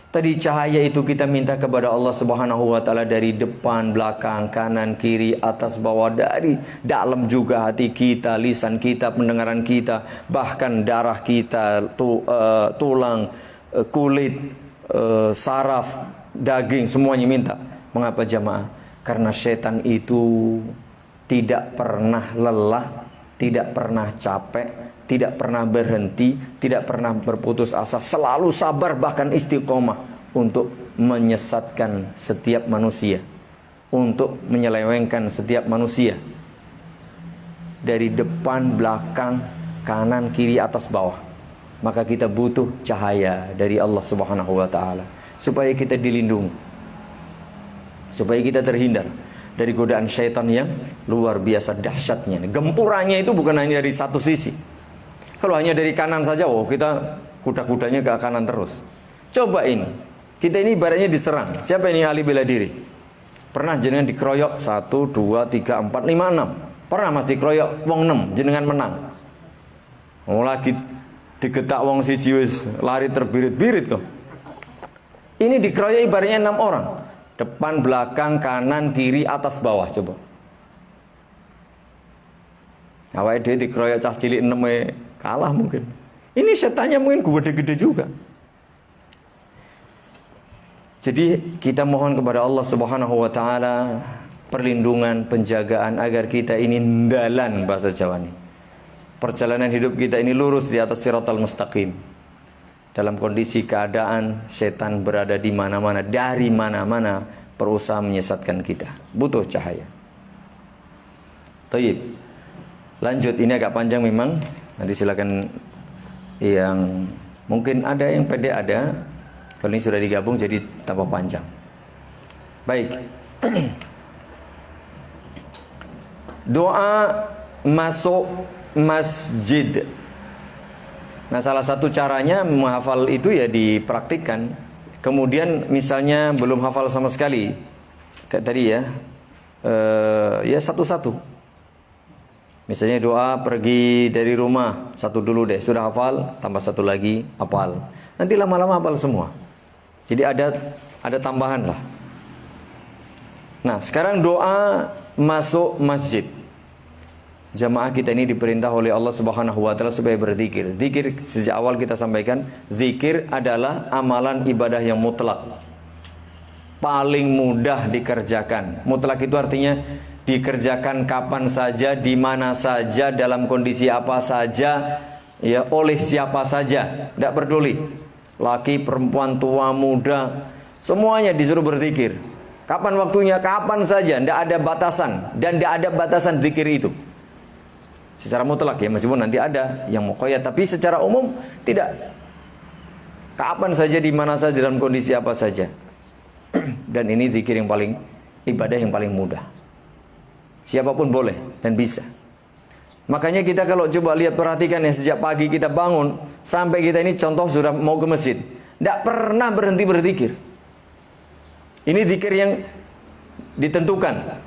Tadi cahaya itu kita minta kepada Allah Subhanahu wa taala dari depan, belakang, kanan, kiri, atas, bawah, dari dalam juga hati kita, lisan kita, pendengaran kita, bahkan darah kita, tulang, kulit, saraf, daging, semuanya minta. Mengapa jamaah? Karena setan itu tidak pernah lelah, tidak pernah capek, tidak pernah berhenti, tidak pernah berputus asa, selalu sabar bahkan istiqomah untuk menyesatkan setiap manusia, untuk menyelewengkan setiap manusia dari depan, belakang, kanan, kiri, atas, bawah. Maka kita butuh cahaya dari Allah Subhanahu wa taala supaya kita dilindungi, supaya kita terhindar dari godaan syaitan yang luar biasa dahsyatnya. Gempurannya itu bukan hanya dari satu sisi. Kalau hanya dari kanan saja, kita kuda-kudanya ke kanan terus. Coba ini, kita ini ibaratnya diserang. Siapa ini ahli bela diri? Pernah jenengan dikeroyok 1, 2, 3, 4, 5, 6. Pernah mas dikeroyok wong 6, jenengan menang. Lagi digetak wong siji wis lari terbirit-birit kok. Ini dikeroyok ibaratnya 6 orang. Depan, belakang, kanan, kiri, atas, bawah. Coba. Awake dhewe dikeroyok cah cilik 6 kalah mungkin. Ini setannya mungkin gede-gede juga. Jadi kita mohon kepada Allah Subhanahu wa taala perlindungan, penjagaan agar kita ini ndalan bahasa Jawa ini. Perjalanan hidup kita ini lurus di atas siratal mustaqim. Dalam kondisi keadaan setan berada di mana-mana, dari mana-mana berusaha menyesatkan kita. Butuh cahaya. Taib. Lanjut, ini agak panjang memang. Nanti silakan yang mungkin ada yang pendek ada. Kalau ini sudah digabung jadi tambah panjang. Baik. Doa masuk masjid. Nah, salah satu caranya menghafal itu ya dipraktikkan. Kemudian misalnya belum hafal sama sekali, kayak tadi ya, ya satu-satu. Misalnya doa pergi dari rumah, satu dulu deh, sudah hafal, tambah satu lagi, hafal. Nanti lama-lama hafal semua. Jadi ada tambahan lah. Nah, sekarang doa masuk masjid. Jamaah kita ini diperintah oleh Allah Subhanahu wa taala supaya berzikir. Zikir sejak awal kita sampaikan, zikir adalah amalan ibadah yang mutlak. Paling mudah dikerjakan. Mutlak itu artinya dikerjakan kapan saja, di mana saja, dalam kondisi apa saja, ya oleh siapa saja, tidak peduli. Laki, perempuan, tua, muda, semuanya disuruh berzikir. Kapan waktunya, kapan saja, tidak ada batasan. Dan tidak ada batasan zikir itu. Secara mutlak ya, meskipun nanti ada yang muqayyad, tapi secara umum tidak. Kapan saja, di mana saja, dalam kondisi apa saja. Dan ini zikir yang paling, ibadah yang paling mudah. Siapapun boleh dan bisa. Makanya kita kalau coba lihat, perhatikan ya, sejak pagi kita bangun sampai kita ini contoh sudah mau ke masjid, tidak pernah berhenti berzikir. Ini zikir yang ditentukan.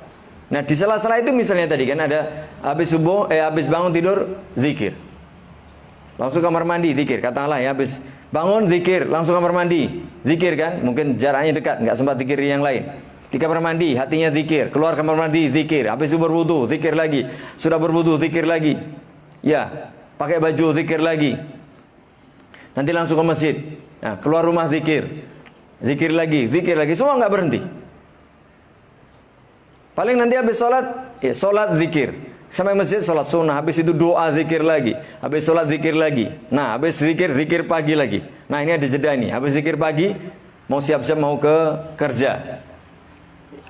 Nah, di sela-sela itu misalnya tadi kan ada habis subuh, habis bangun tidur zikir. Langsung kamar mandi zikir. Katakanlah ya, habis bangun zikir, langsung kamar mandi zikir kan? Mungkin jaraknya dekat, nggak sempat zikir yang lain. Di kamar mandi hatinya zikir, keluar kamar mandi zikir, habis itu berwudu zikir lagi, sudah berwudu zikir lagi, ya pakai baju zikir lagi, nanti langsung ke masjid, nah, keluar rumah zikir, zikir lagi, semua nggak berhenti. Paling nanti habis sholat, ya sholat zikir, sampai masjid sholat sunnah, habis itu doa zikir lagi, habis sholat zikir lagi, nah habis zikir pagi lagi, nah ini ada jeda nih, habis zikir pagi mau siap-siap mau ke kerja.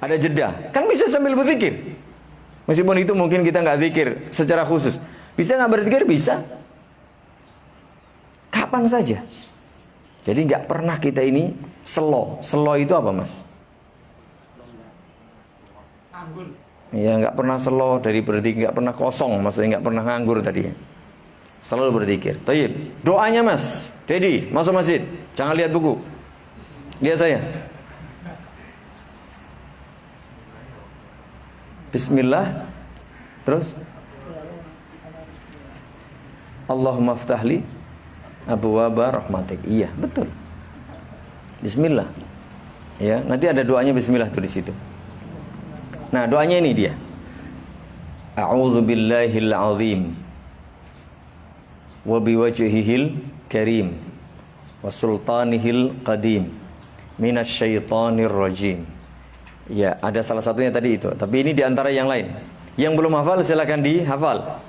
Ada jeda, kan bisa sambil berzikir. Meskipun itu mungkin kita nggak zikir secara khusus. Bisa nggak berzikir? Bisa. Kapan saja. Jadi nggak pernah kita ini slow. Slow itu apa, Mas? Nganggur. Ya, nggak pernah slow dari berzikir, nggak pernah kosong, maksudnya nggak pernah nganggur tadi. Selalu berzikir. Tayyib. Doanya, Mas. Dedi, masuk masjid. Jangan lihat buku. Lihat saya. Bismillah. Terus Allahumma ftahli abwaaba rahmatik. Iya, betul. Bismillah. Ya, nanti ada doanya bismillah tuh di situ. Nah, doanya ini dia. A'udzu billahil azim wa biwajhihil karim wa sultanihil qadim minasyaitonir rajim. Ya, ada salah satunya tadi itu. Tapi ini diantara yang lain. Yang belum hafal silakan dihafal.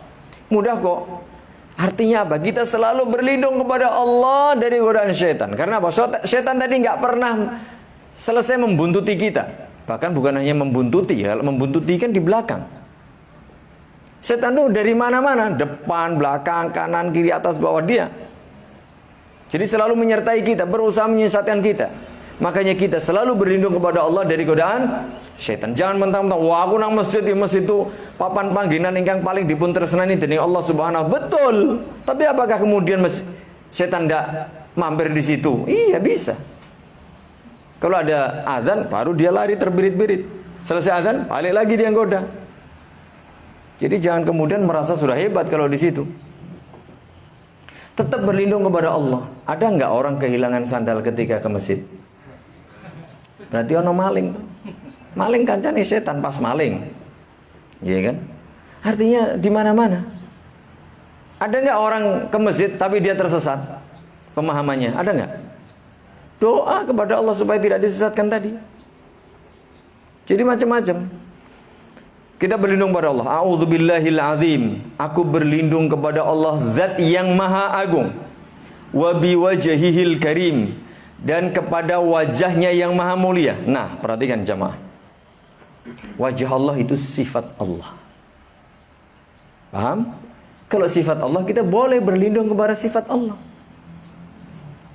Mudah kok. Artinya apa? Kita selalu berlindung kepada Allah dari godaan syaitan. Karena apa? Syaitan tadi nggak pernah selesai membuntuti kita. Bahkan bukan hanya membuntuti. Kalau membuntuti kan di belakang. Syaitan itu dari mana-mana. Depan, belakang, kanan, kiri, atas, bawah dia. Jadi selalu menyertai kita. Berusaha menyesatkan kita. Makanya kita selalu berlindung kepada Allah dari godaan syaitan. Jangan mentang-mentang, wah aku nang masjid, di masjid itu papan panggilan ingkang paling dipun tresnani dening Allah Subhanahu. Betul. Tapi apakah kemudian syaitan tidak mampir di situ? Iya, bisa. Kalau ada azan, baru dia lari terbirit-birit. Selesai azan, balik lagi dia goda. Jadi jangan kemudian merasa sudah hebat kalau di situ. Tetap berlindung kepada Allah. Ada nggak orang kehilangan sandal ketika ke masjid? Berarti ono maling. Maling kancane setan pas maling. Iya kan? Artinya di mana-mana. Ada nggak orang ke masjid tapi dia tersesat pemahamannya? Ada nggak? Doa kepada Allah supaya tidak disesatkan tadi. Jadi macam-macam. Kita berlindung kepada Allah. A'udzubillahil azim. Aku berlindung kepada Allah zat yang maha agung. Wa biwajhihil karim. Dan kepada wajahnya yang maha mulia. Nah, perhatikan jamaah. Wajah Allah itu sifat Allah. Paham? Kalau sifat Allah, kita boleh berlindung kepada sifat Allah.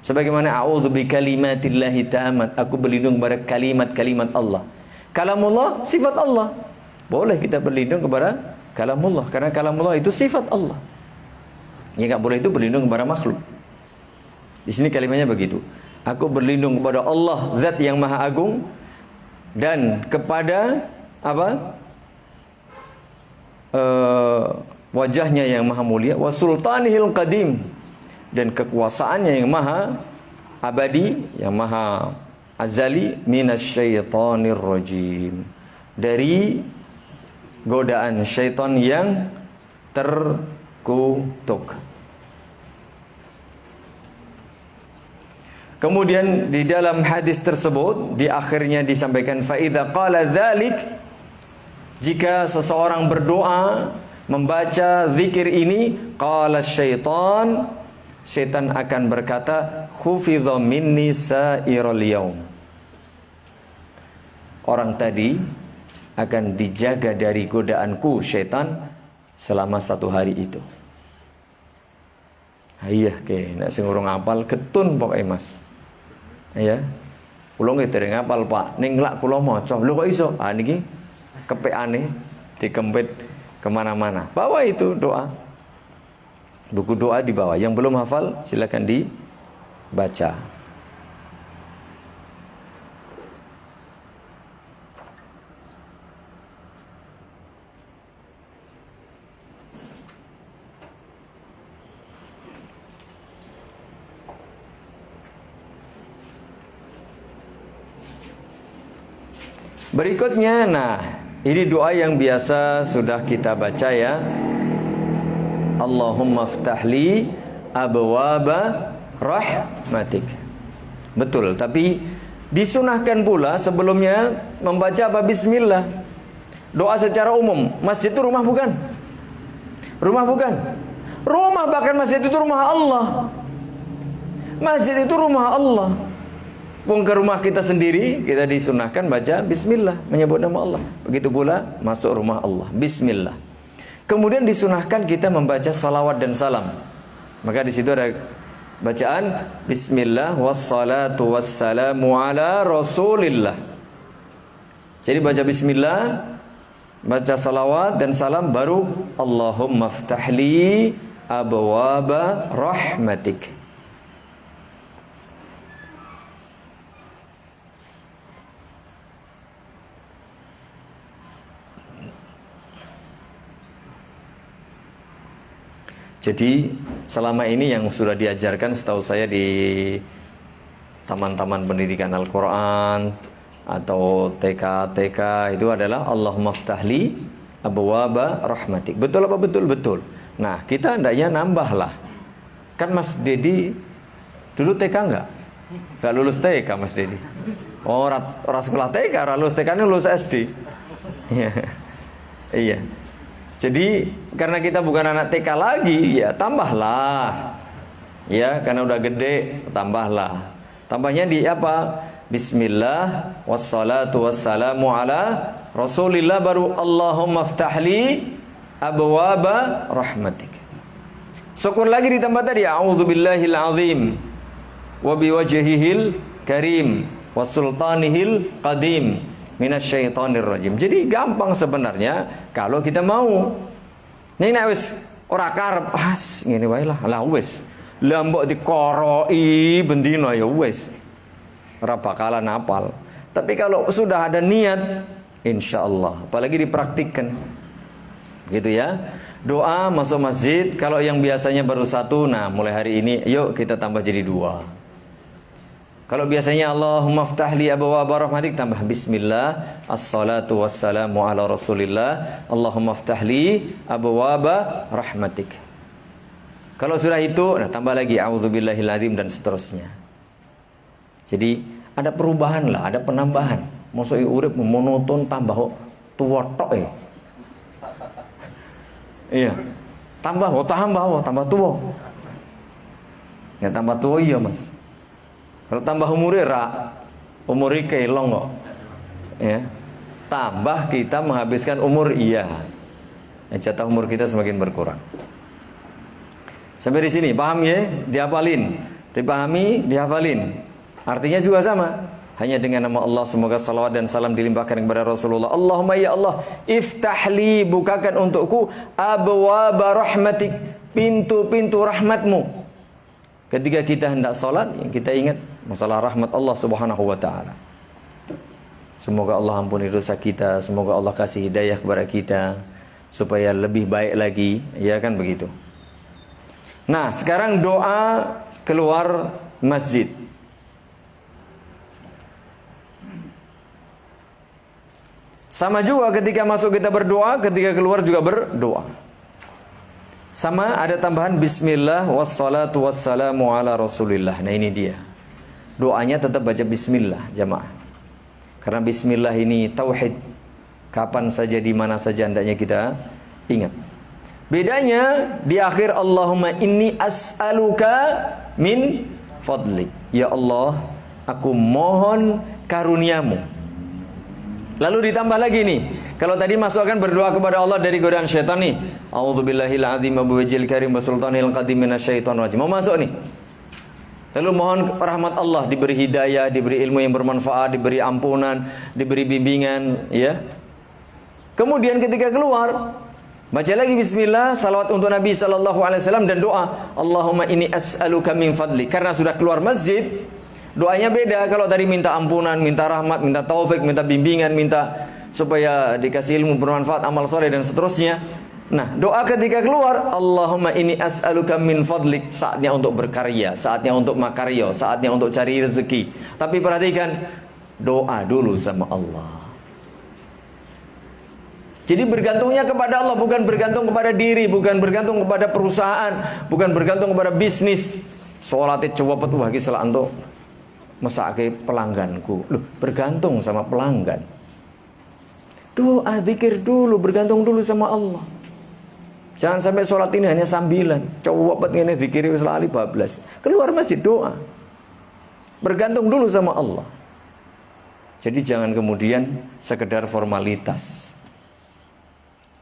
Sebagaimana a'udzu bikalimatillahi ta'amat. Aku berlindung kepada kalimat-kalimat Allah. Kalamullah sifat Allah. Boleh kita berlindung kepada kalamullah. Karena kalamullah itu sifat Allah. Yang nggak boleh itu berlindung kepada makhluk. Di sini kalimatnya begitu. Aku berlindung kepada Allah zat yang maha agung. Dan kepada apa? Wajahnya yang maha mulia. Wa sultanihil qadim. Dan kekuasaannya yang maha abadi. Yang maha azali. Minasyaitonir rajim. Dari godaan syaitan yang terkutuk. Kemudian di dalam hadis tersebut di akhirnya disampaikan fa idza qala dzalik, jika seseorang berdoa membaca zikir ini, qala syaitan, setan akan berkata khufidha minni sa'iral yaum. Orang tadi akan dijaga dari godaanku syaitan selama 1 hari itu. Iya ke, nek sing urung apal ketun pokoknya Mas. Ya. Kula nggih dereng apal, Pak. Ning lak kula maca. Lho kok iso? Ah niki kepekane dikempit kemana-mana. Bawa itu doa. Buku doa dibawa. Yang belum hafal silakan dibaca. Berikutnya, nah, ini doa yang biasa sudah kita baca ya. Allahumma ftahli abwaba rahmatik. Betul, tapi disunahkan pula sebelumnya membaca apa bismillah. Doa secara umum. Masjid itu rumah bukan? Rumah bukan? Rumah, bahkan masjid itu rumah Allah. Masjid itu rumah Allah. Pun ke rumah kita sendiri, kita disunahkan baca bismillah, menyebut nama Allah. Begitu pula masuk rumah Allah, bismillah. Kemudian disunahkan kita membaca salawat dan salam. Maka di situ ada bacaan bismillah wassalatu wassalamu ala rasulillah. Jadi baca bismillah, baca salawat dan salam, baru Allahumma ftahli abwaba rahmatik. Jadi selama ini yang sudah diajarkan setahu saya di taman-taman pendidikan Al-Quran atau TK itu adalah Allahumma ftahli abwaba rahmatik. Betul apa betul? Betul. Nah, kita hendaknya nambah lah. Kan Mas Dedi dulu TK enggak? Enggak lulus TK Mas Dedi. Oh, orang sekolah TK, lulus TK ini lulus SD. Iya. Jadi karena kita bukan anak TK lagi, ya tambahlah. Ya, karena udah gede, tambahlah. Tambahnya di apa? Bismillah wassalatu wassalamu ala rasulillah, baru Allahumma ftahli abwaba rahmatik. Syukur lagi ditambah tadi a'udzubillahil azim wa biwajhihil karim wasultanihil qadim minasyaitonir rajim. Jadi gampang sebenarnya kalau kita mau. Ning nek wis ora karep, ngene wae lah. Lah wis. Lah mbok dikoroi bendina ya wis. Ora bakalan hafal. Tapi kalau sudah ada niat, insyaallah, apalagi dipraktikkan. Gitu ya. Doa masuk masjid, kalau yang biasanya baru 1, nah mulai hari ini yuk kita tambah jadi 2. Kalau biasanya Allahumma ftahli abwaba rahmatik, tambah bismillah, assalatu wassalamu ala rasulillah, Allahumma ftahli abwaba rahmatik. Kalau sudah itu, nah tambah lagi a'udzubillahil azim dan seterusnya. Jadi ada perubahan lah, ada penambahan. Mosok urip monoton tambah tua tok ya. Iya. Tambah tua. Ya tambah tua iya, Mas. Kalau tambah umurnya kelong kok. Ya. Tambah kita menghabiskan umur iya. Jatah umur kita semakin berkurang. Sampai di sini paham ya? Dihafalin, dipahami, dihafalin. Artinya juga sama. Hanya dengan nama Allah semoga salawat dan salam dilimpahkan kepada Rasulullah. Allahumma ya Allah, iftahli, bukakan untukku abwaba rahmatik, pintu-pintu rahmatmu. Ketika kita hendak salat, kita ingat masalah rahmat Allah Subhanahu wa taala. Semoga Allah ampuni dosa kita, semoga Allah kasih hidayah kepada kita supaya lebih baik lagi, ya kan begitu. Nah, sekarang doa keluar masjid. Sama juga ketika masuk kita berdoa, ketika keluar juga berdoa. Sama ada tambahan bismillah wassalatu wassalamu ala rasulillah. Nah ini dia. Doanya tetap baca bismillah jamaah. Karena bismillah ini tauhid. Kapan saja di mana saja hendaknya kita ingat. Bedanya di akhir Allahumma inni as'aluka min fadlik. Ya Allah, aku mohon karuniamu. Lalu ditambah lagi nih. Kalau tadi masuk akan berdoa kepada Allah dari godaan syaitan nih. A'udzubillahil azim wa biwajhil karim wa sultanil qadim minasyaitonir rajim. Mau masuk nih. Lalu mohon rahmat Allah, diberi hidayah, diberi ilmu yang bermanfaat, diberi ampunan, diberi bimbingan, ya. Kemudian ketika keluar, baca lagi bismillah, salawat untuk Nabi sallallahu alaihi wasallam dan doa, Allahumma inni as'aluka min fadli. Karena sudah keluar masjid, doanya beda. Kalau tadi minta ampunan, minta rahmat, minta taufik, minta bimbingan, minta supaya dikasih ilmu bermanfaat, amal soleh dan seterusnya. Nah, doa ketika keluar, Allahumma inni as'aluka min fadlik. Saatnya untuk berkarya, saatnya untuk makarya, saatnya untuk cari rezeki. Tapi perhatikan, doa dulu sama Allah. Jadi bergantungnya kepada Allah, bukan bergantung kepada diri, bukan bergantung kepada perusahaan, bukan bergantung kepada bisnis. Sholatnya coba petuh lagi selanto mesake pelangganku. Loh, bergantung sama pelanggan. Doa, zikir dulu, bergantung dulu sama Allah. Jangan sampai sholat ini hanya sambilan. Coba ngene zikir wis lali bablas. Keluar masjid doa. Bergantung dulu sama Allah. Jadi jangan kemudian sekedar formalitas.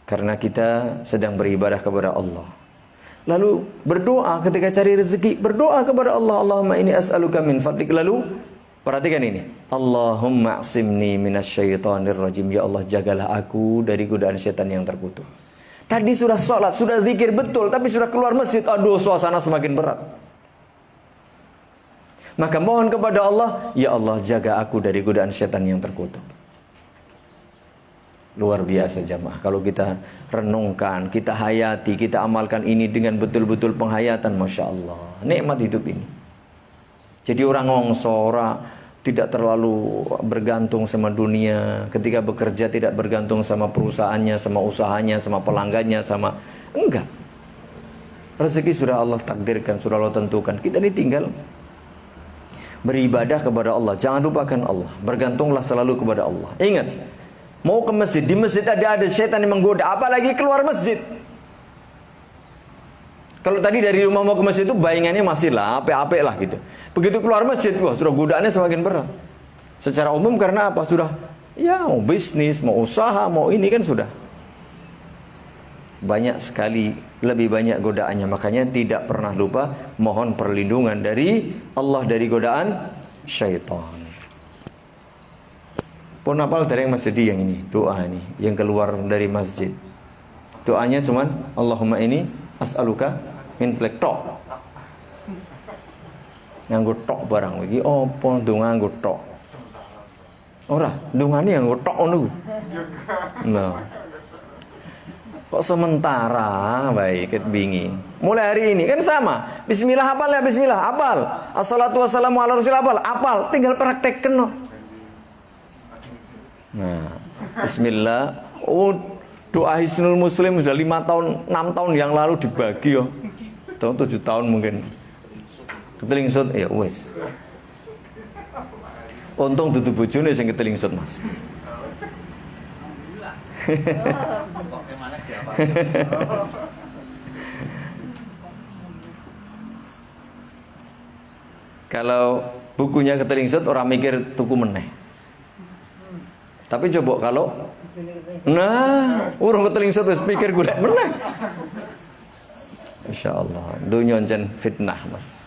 Karena kita sedang beribadah kepada Allah. Lalu berdoa ketika cari rezeki, berdoa kepada Allah, Allahumma inni as'aluka min fadlik. Lalu perhatikan ini, Allahumma asimni minasyaitonir rajim. Ya Allah, jagalah aku dari godaan syaitan yang terkutuk. Tadi sudah sholat, sudah zikir betul, tapi sudah keluar masjid, aduh suasana semakin berat. Maka mohon kepada Allah, ya Allah jaga aku dari godaan syaitan yang terkutuk. Luar biasa jamaah. Kalau kita renungkan, kita hayati, kita amalkan ini dengan betul-betul penghayatan, Masya Allah. Nikmat hidup ini. Jadi orang ngongsora tidak terlalu bergantung sama dunia. Ketika bekerja tidak bergantung sama perusahaannya, sama usahanya, sama pelanggannya, sama... Enggak. Rezeki sudah Allah takdirkan, sudah Allah tentukan. Kita ini tinggal beribadah kepada Allah. Jangan lupakan Allah. Bergantunglah selalu kepada Allah. Ingat, mau ke masjid, di masjid ada syaitan yang menggoda, apalagi keluar masjid. Kalau tadi dari rumah mau ke masjid itu bayangannya masih lah, ape-ape lah gitu. Begitu keluar masjid, wah sudah godaannya semakin berat. Secara umum karena apa? Sudah, ya mau bisnis, mau usaha, mau ini kan sudah. Banyak sekali, lebih banyak godaannya. Makanya tidak pernah lupa mohon perlindungan dari Allah dari godaan syaitan. Pun apal dari yang masjid yang ini, doa ini, yang keluar dari masjid. Doanya cuman Allahumma ini as'aluka min fadlik tok. Nganggo tok barang iki apa donga nganggo tok. Ora, dongane nganggo tok ngono. Nah. Kok sementara baik ket bingi. Mulai hari ini kan sama. Bismillah hafal ya, bismillah hafal. Assalatu wassalamu ala rasul hafal, tinggal praktekkan no. Nah, bismillah. Oh, doa Hisnul Muslim sudah 5 tahun, 6 tahun yang lalu dibagi yo. Tahun 7 tahun mungkin. Ketelingsut ya wes. Untung dudu bojone sing ketelingsut, Mas. Kok gimana dia? Kalau bukunya ketelingsut orang mikir tuku meneh. Tapi coba kalau urung ketelingsut wis pikir golek meneh. Insyaallah, dunya jan fitnah, Mas.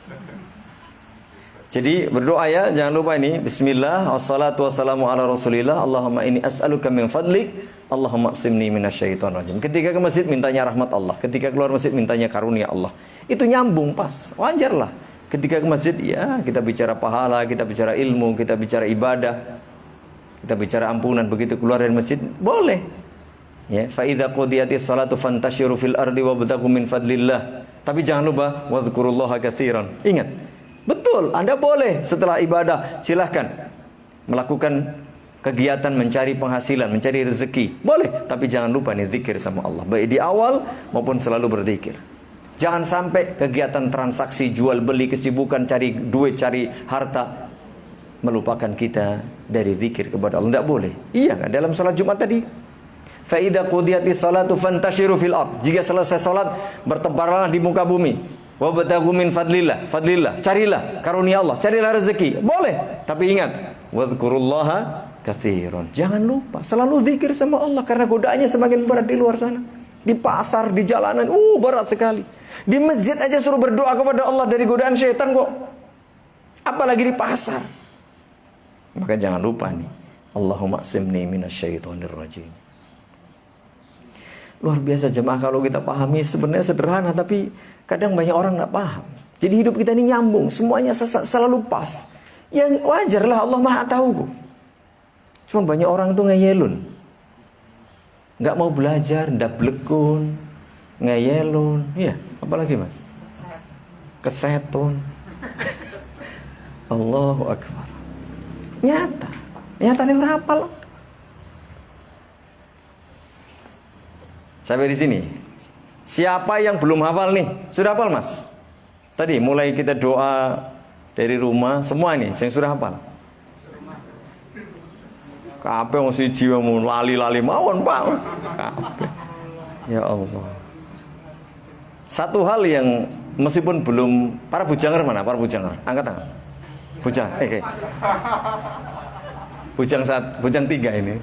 Jadi berdoa ya, jangan lupa ini. Bismillah, wassalatu wassalamu ala rasulillah. Allahumma inni as'aluka min fadlik. Allahumma qsimni minasyaitonir rajim. Ketika ke masjid mintanya rahmat Allah. Ketika keluar masjid mintanya karunia Allah. Itu nyambung pas, wajar lah. Ketika ke masjid, ya kita bicara pahala, kita bicara ilmu, kita bicara ibadah, kita bicara ampunan. Begitu keluar dari masjid, boleh. Ya, fa idza qudiyatis salatu fantashiru fil ardi wabtaghu min fadlillah. Tapi jangan lupa wadhkurullaha katsiran. Ingat, betul, Anda boleh setelah ibadah silahkan melakukan kegiatan mencari penghasilan, mencari rezeki. Boleh, tapi jangan lupa nih zikir sama Allah. Baik di awal maupun selalu berzikir. Jangan sampai kegiatan transaksi jual beli, kesibukan cari duit, cari harta melupakan kita dari zikir kepada Allah. Tidak boleh. Iya kan? Dalam salat Jumat tadi, fa idza qudiyatis salatu fantashiru fil ard. Jika selesai salat, bertebaranlah di muka bumi. Wabtaghu min fadlillah. Fadlillah, carilah karunia Allah, carilah rezeki. Boleh, tapi ingat, wadhkurullaha katsiran. Jangan lupa selalu zikir sama Allah karena godaannya semakin berat di luar sana. Di pasar, di jalanan, berat sekali. Di masjid aja suruh berdoa kepada Allah dari godaan syaitan kok. Apalagi di pasar. Maka jangan lupa nih. Allahumma qsimni minasyaitonir rajim. Luar biasa jemaah kalau kita pahami, sebenarnya sederhana tapi kadang banyak orang nggak paham. Jadi hidup kita ini nyambung, semuanya selalu pas. Yang wajar lah, Allah Maha tahu kok. Cuma banyak orang tuh ngeyelun. Nggak mau belajar, ndablekun, ngeyelun. Iya, apalagi Mas? Kesetun. Allahu Akbar. Nyata nih orang hafal. Sampai di sini. Siapa yang belum hafal nih? Sudah hafal, Mas? Tadi mulai kita doa dari rumah, semua ini yang sudah hafal. Kabeh wong siji wong lali-lali mawon, Pak. Kabeh. Ya Allah. Satu hal yang meskipun belum, para bujangar mana? Para bujangar, angkat tangan. Bujang, bujang 3 ini.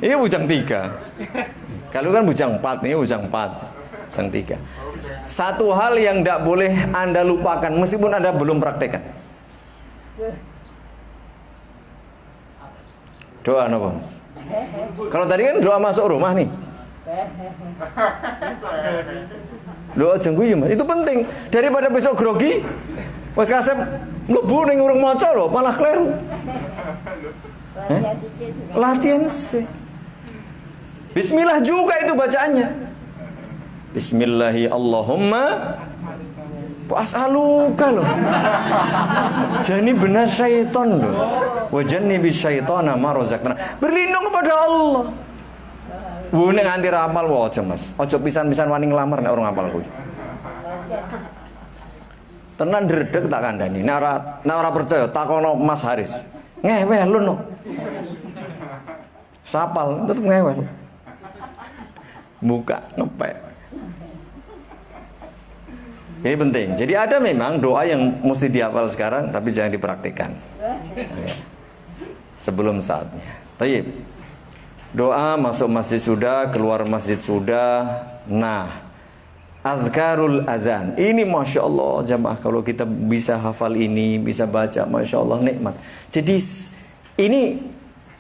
Ini bujang 3. Kalau kan bujang 4, ini bujang 4. Bujang 3. Satu hal yang tidak boleh Anda lupakan meskipun Anda belum praktekkan. Doa apa, Mas? Kalau tadi kan doa masuk rumah nih. Doa jengguyu, Mas. Itu penting. Daripada besok grogi, wes kasep mlebu ning urung maca lho, malah kleru. Latihan sih. Bismillah juga itu bacaannya. Bismillahi Allahumma as'aluka loh. Jani benar syaitan loh. Wa jannibi syaitana ma razaqtana. Berlindung kepada Allah. Nek nganti rapal wae aja, Mas. Aja pisan-pisan wani nglamar nek ora ngapal kuwi. Tenan dredeg tak kandhani. Nek ora percaya takono Mas Haris. Ngewel lho. Sapal tetep ngewel. Buka ngepek. Ini penting. Jadi ada memang doa yang mesti dihafal sekarang tapi jangan dipraktikkan. Sebelum saatnya. Tayyib. Doa masuk masjid sudah, keluar masjid sudah. Nah, azkarul azan. Ini Masya Allah jamaah, kalau kita bisa hafal ini, bisa baca, Masya Allah nikmat.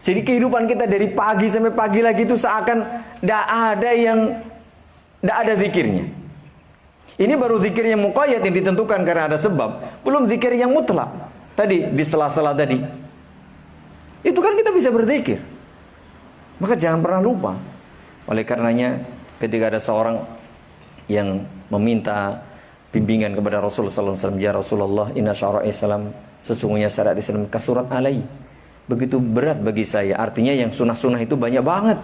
Jadi kehidupan kita dari pagi sampai pagi lagi itu seakan tidak ada zikirnya. Ini baru zikir yang muqayyad yang ditentukan karena ada sebab. Belum zikir yang mutlak. Tadi di sela-sela tadi. Itu kan kita bisa berzikir. Maka jangan pernah lupa. Oleh karenanya ketika ada seorang yang meminta bimbingan kepada Rasulullah SAW, ya Rasulullah, inna syara'i Islam, sesungguhnya syariat Islam kasurat alai, begitu berat bagi saya. Artinya yang sunnah-sunnah itu banyak banget.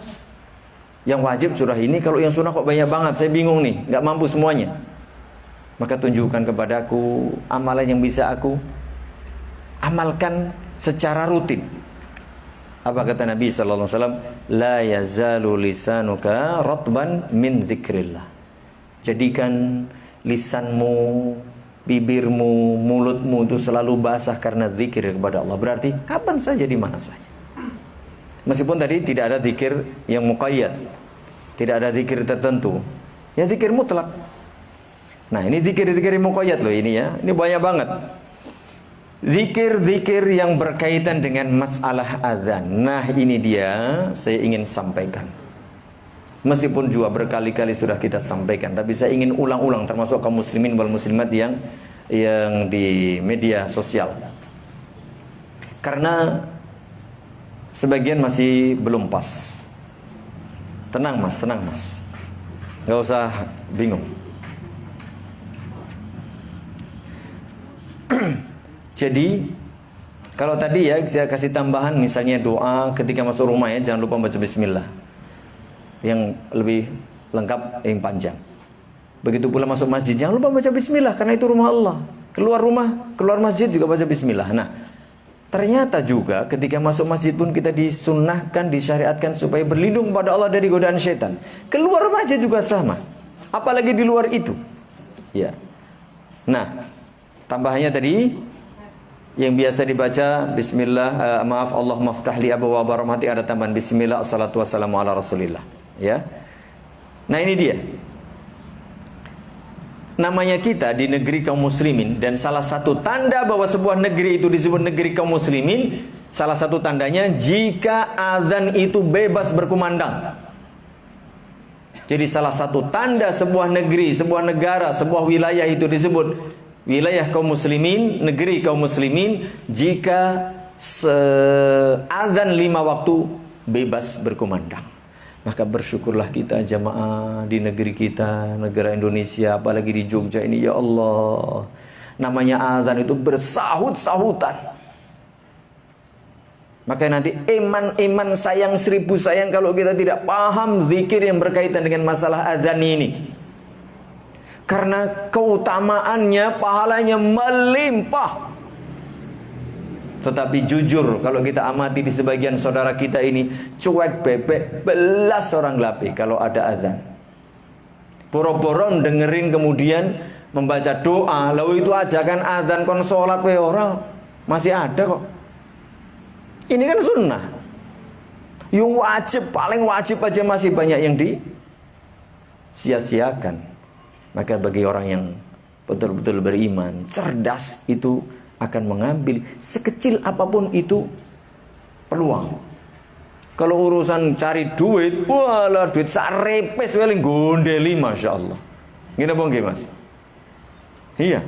Yang wajib surah ini, kalau yang sunnah kok banyak banget, saya bingung nih, nggak mampu semuanya. Maka tunjukkan kepadaku amalan yang bisa aku amalkan secara rutin. Apa kata Nabi sallallahu alaihi wasallam? La yazalu lisanuka ratban min dzikrillah. Jadikan lisanmu, bibirmu, mulutmu itu selalu basah karena zikir kepada Allah. Berarti kapan saja, di mana saja. Meskipun tadi tidak ada zikir yang muqayyad, tidak ada zikir tertentu, ya zikir mutlak. Nah, ini zikir-zikir muqayyad loh ini ya. Ini banyak banget. Zikir-zikir yang berkaitan dengan masalah azan. Nah, ini dia saya ingin sampaikan. Meskipun juga berkali-kali sudah kita sampaikan, tapi saya ingin ulang-ulang, termasuk kaum muslimin wal muslimat yang di media sosial. Karena sebagian masih belum pas. Tenang mas, nggak usah bingung. Jadi kalau tadi ya saya kasih tambahan, misalnya doa ketika masuk rumah ya, jangan lupa baca bismillah. Yang lebih lengkap, yang panjang. Begitu pula masuk masjid, jangan lupa baca bismillah, karena itu rumah Allah. Keluar rumah, keluar masjid juga baca bismillah. Nah, ternyata juga ketika masuk masjid pun kita disunnahkan, disyariatkan supaya berlindung pada Allah dari godaan syaitan. Keluar masjid juga sama, apalagi di luar itu. Ya. Nah, tambahannya tadi yang biasa dibaca bismillah, Allah maftahli abwaab rahmati, ada tambahan bismillah, assalatu wassalamu ala rasulillah, ya. Nah, ini dia. Namanya kita di negeri kaum muslimin, dan salah satu tanda bahwa sebuah negeri itu disebut negeri kaum muslimin, salah satu tandanya jika azan itu bebas berkumandang. Jadi salah satu tanda sebuah negeri, sebuah negara, sebuah wilayah itu disebut wilayah kaum muslimin, negeri kaum muslimin, jika azan 5 waktu bebas berkumandang. Maka bersyukurlah kita jamaah di negeri kita, negara Indonesia, apalagi di Jogja ini, ya Allah. Namanya azan itu bersahut-sahutan. Maka nanti iman sayang 1000 sayang kalau kita tidak paham zikir yang berkaitan dengan masalah azan ini. Karena keutamaannya, pahalanya melimpah. Tetapi jujur, kalau kita amati di sebagian saudara kita ini, cuek bebek, belas orang lapi kalau ada azan. Boro-boro dengerin kemudian membaca doa, lalu itu ajakan azan kon sholat we orang masih ada kok. Ini kan sunnah. Yang wajib, paling wajib aja masih banyak yang disia-siakan. Maka bagi orang yang betul-betul beriman, cerdas, itu akan mengambil sekecil apapun itu peluang. Kalau urusan cari duit, walah duit sarepes weling gondeli, masya Allah. Gini bang mas? Iya,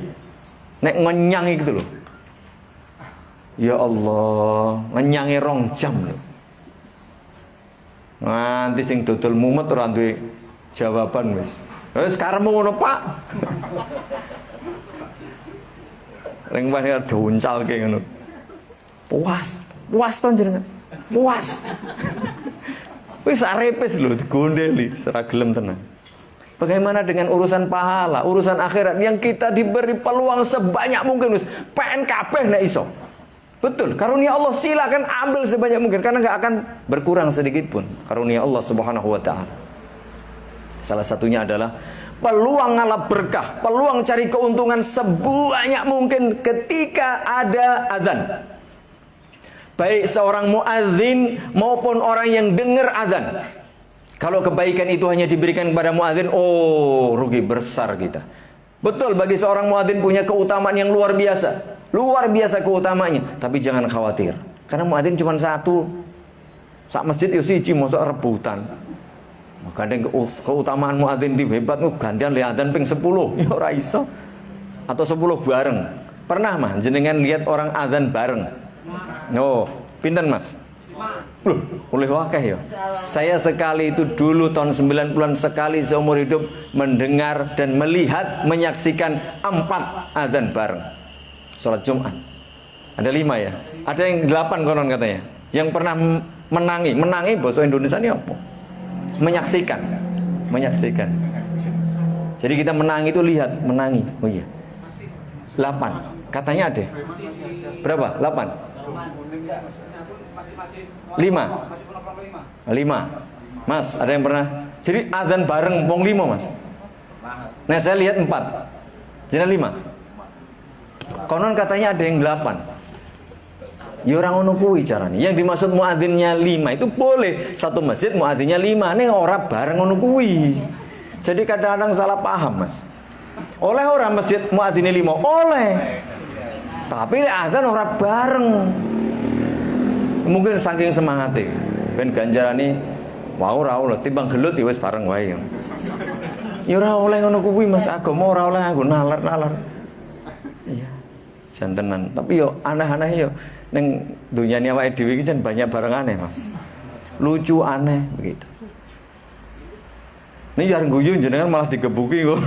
nek ngenyang gitu loh. Ya Allah, ngenyangi 2 jam loh. Nanti sing dodol mumet ora duwe jawaban wis. Sekarang mau ngono Pak. Leng wae doncal kayak ngono. Puas to jenengan. Puas. Wis arepes lho digondeli, ora gelem tenan. Bagaimana dengan urusan pahala, urusan akhirat yang kita diberi peluang sebanyak mungkin wis pengen kabeh nek iso. Betul, karunia Allah silakan ambil sebanyak mungkin karena enggak akan berkurang sedikit pun karunia Allah Subhanahu wa taala. Salah satunya adalah peluang ngalap berkah, peluang cari keuntungan sebanyak mungkin ketika ada azan. Baik seorang muadzin maupun orang yang dengar azan. Kalau kebaikan itu hanya diberikan kepada muadzin, oh rugi besar kita. Betul, bagi seorang muadzin punya keutamaan yang luar biasa. Luar biasa keutamaannya. Tapi jangan khawatir, karena muadzin cuma satu. Sak masjid yo siji mosok rebutan. Kadang keutamaan muadzin di hebat gantian li adzan ping 10 ya ora iso. Atau 10 bareng. Pernah mah jenengan lihat orang adzan bareng? Oh, pinten Mas? Loh, oleh wakeh ya. Saya sekali itu dulu tahun 90-an sekali seumur hidup mendengar dan melihat, menyaksikan 4 adzan bareng. Salat Jumat. Ada 5 ya. Ada yang 8 konon katanya. Yang pernah menangi bahasa Indonesia ini apa? Menyaksikan. Jadi kita menangi itu lihat, menangi. Oh iya. 8. Katanya ada. Berapa? 8. Enggak, maksudnya aku masih 5. Masih monokrom 5. 5. Mas, ada yang pernah? Jadi azan bareng wong 5, Mas. Nah, saya lihat 4. Jadi 5. Konon katanya ada yang 8. Ya orang ngono kuwi carane. Yang dimaksud muadzinnya 5 itu boleh satu masjid muadzinnya 5. Ning ora bareng ngono kuwi. Jadi kadang-kadang salah paham, Mas. Oleh orang masjid muadzinnya 5, oleh. Tapi azan ora bareng. Mungkin saking semangatnya ben ganjarane wau ora oleh timbang gelut ya wis bareng wae. Ya ora oleh ngono kuwi Mas, agama ora oleh nggo nalar-nalar. Iya. Jantenan. Tapi yo aneh-aneh yo ning dunyane awake dhewe iki jan banyak barang aneh, Mas. Lucu aneh begitu. Ini jarang guyu jenengan malah digebuki kok.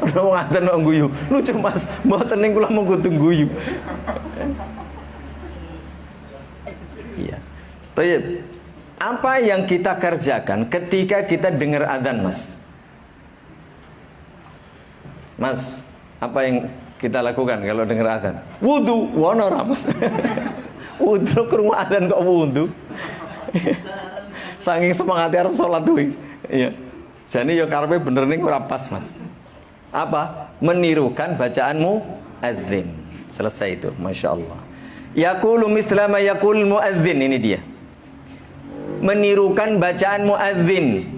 Ora wong ngaten kok guyu. Lucu Mas, mboten ning kula mung kudu guyu. Iya. Baik. Apa yang kita kerjakan ketika kita dengar adzan, Mas? Mas, apa yang kita lakukan kalau dengar adzan? Wudu, wono ora, Mas. Wudu krungu adzan kok wudu. Saking semangat arep salat kuwi. Iya. Jane ya karepe bener ning ora pas, Mas. Apa? Menirukan bacaanmu adzan. Selesai itu, Masya Allah. Yaqulu misla ma yaqul muadzin, ini dia. Menirukan bacaan muadzin.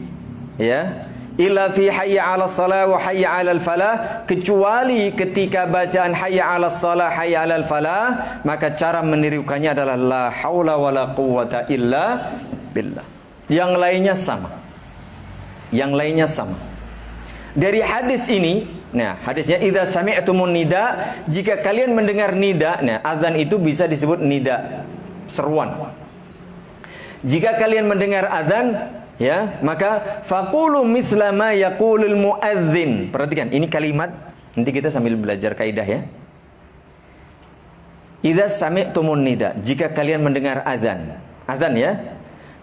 Ya. Illa fi hayya 'alas shalah wa hayya 'alal falah, kecuali ketika bacaan hayya 'alas shalah hayya 'alal falah, maka cara menirukannya adalah la haula wala quwwata illa billah. Yang lainnya sama. Yang lainnya sama. Dari hadis ini, nah hadisnya idza sami'tumun nida, jika kalian mendengar nida, nah azan itu bisa disebut nida, seruan. Jika kalian mendengar azan, ya, maka faqulu mithla ma yaqulul muadzin. Perhatikan, ini kalimat, nanti kita sambil belajar kaidah ya. Idza sami'tumun nida, jika kalian mendengar azan. Azan ya.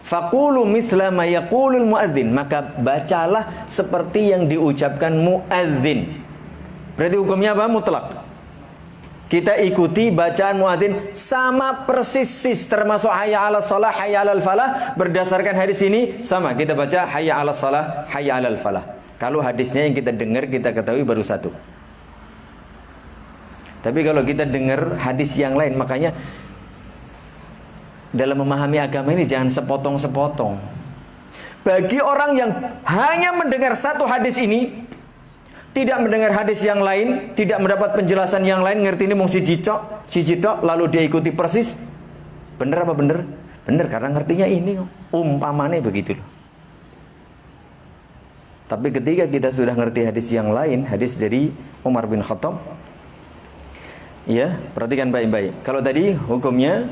Faqulu mithla ma yaqulul muadzin, maka bacalah seperti yang diucapkan muadzin. Berarti hukumnya apa? Mutlak. Kita ikuti bacaan muadzin sama persis, termasuk hayya 'alas shalah hayya 'alal falah, berdasarkan hadis ini sama, kita baca hayya 'alas shalah hayya 'alal falah. Kalau hadisnya yang kita dengar, kita ketahui baru satu. Tapi kalau kita dengar hadis yang lain, makanya dalam memahami agama ini jangan sepotong-sepotong. Bagi orang yang hanya mendengar satu hadis ini, tidak mendengar hadis yang lain, tidak mendapat penjelasan yang lain, ngerti ini mau siji tok, lalu dia ikuti persis. Bener apa bener? Bener, karena ngertinya ini umpamanya begitu loh. Tapi ketika kita sudah ngerti hadis yang lain, hadis dari Umar bin Khattab, ya, perhatikan baik-baik. Kalau tadi hukumnya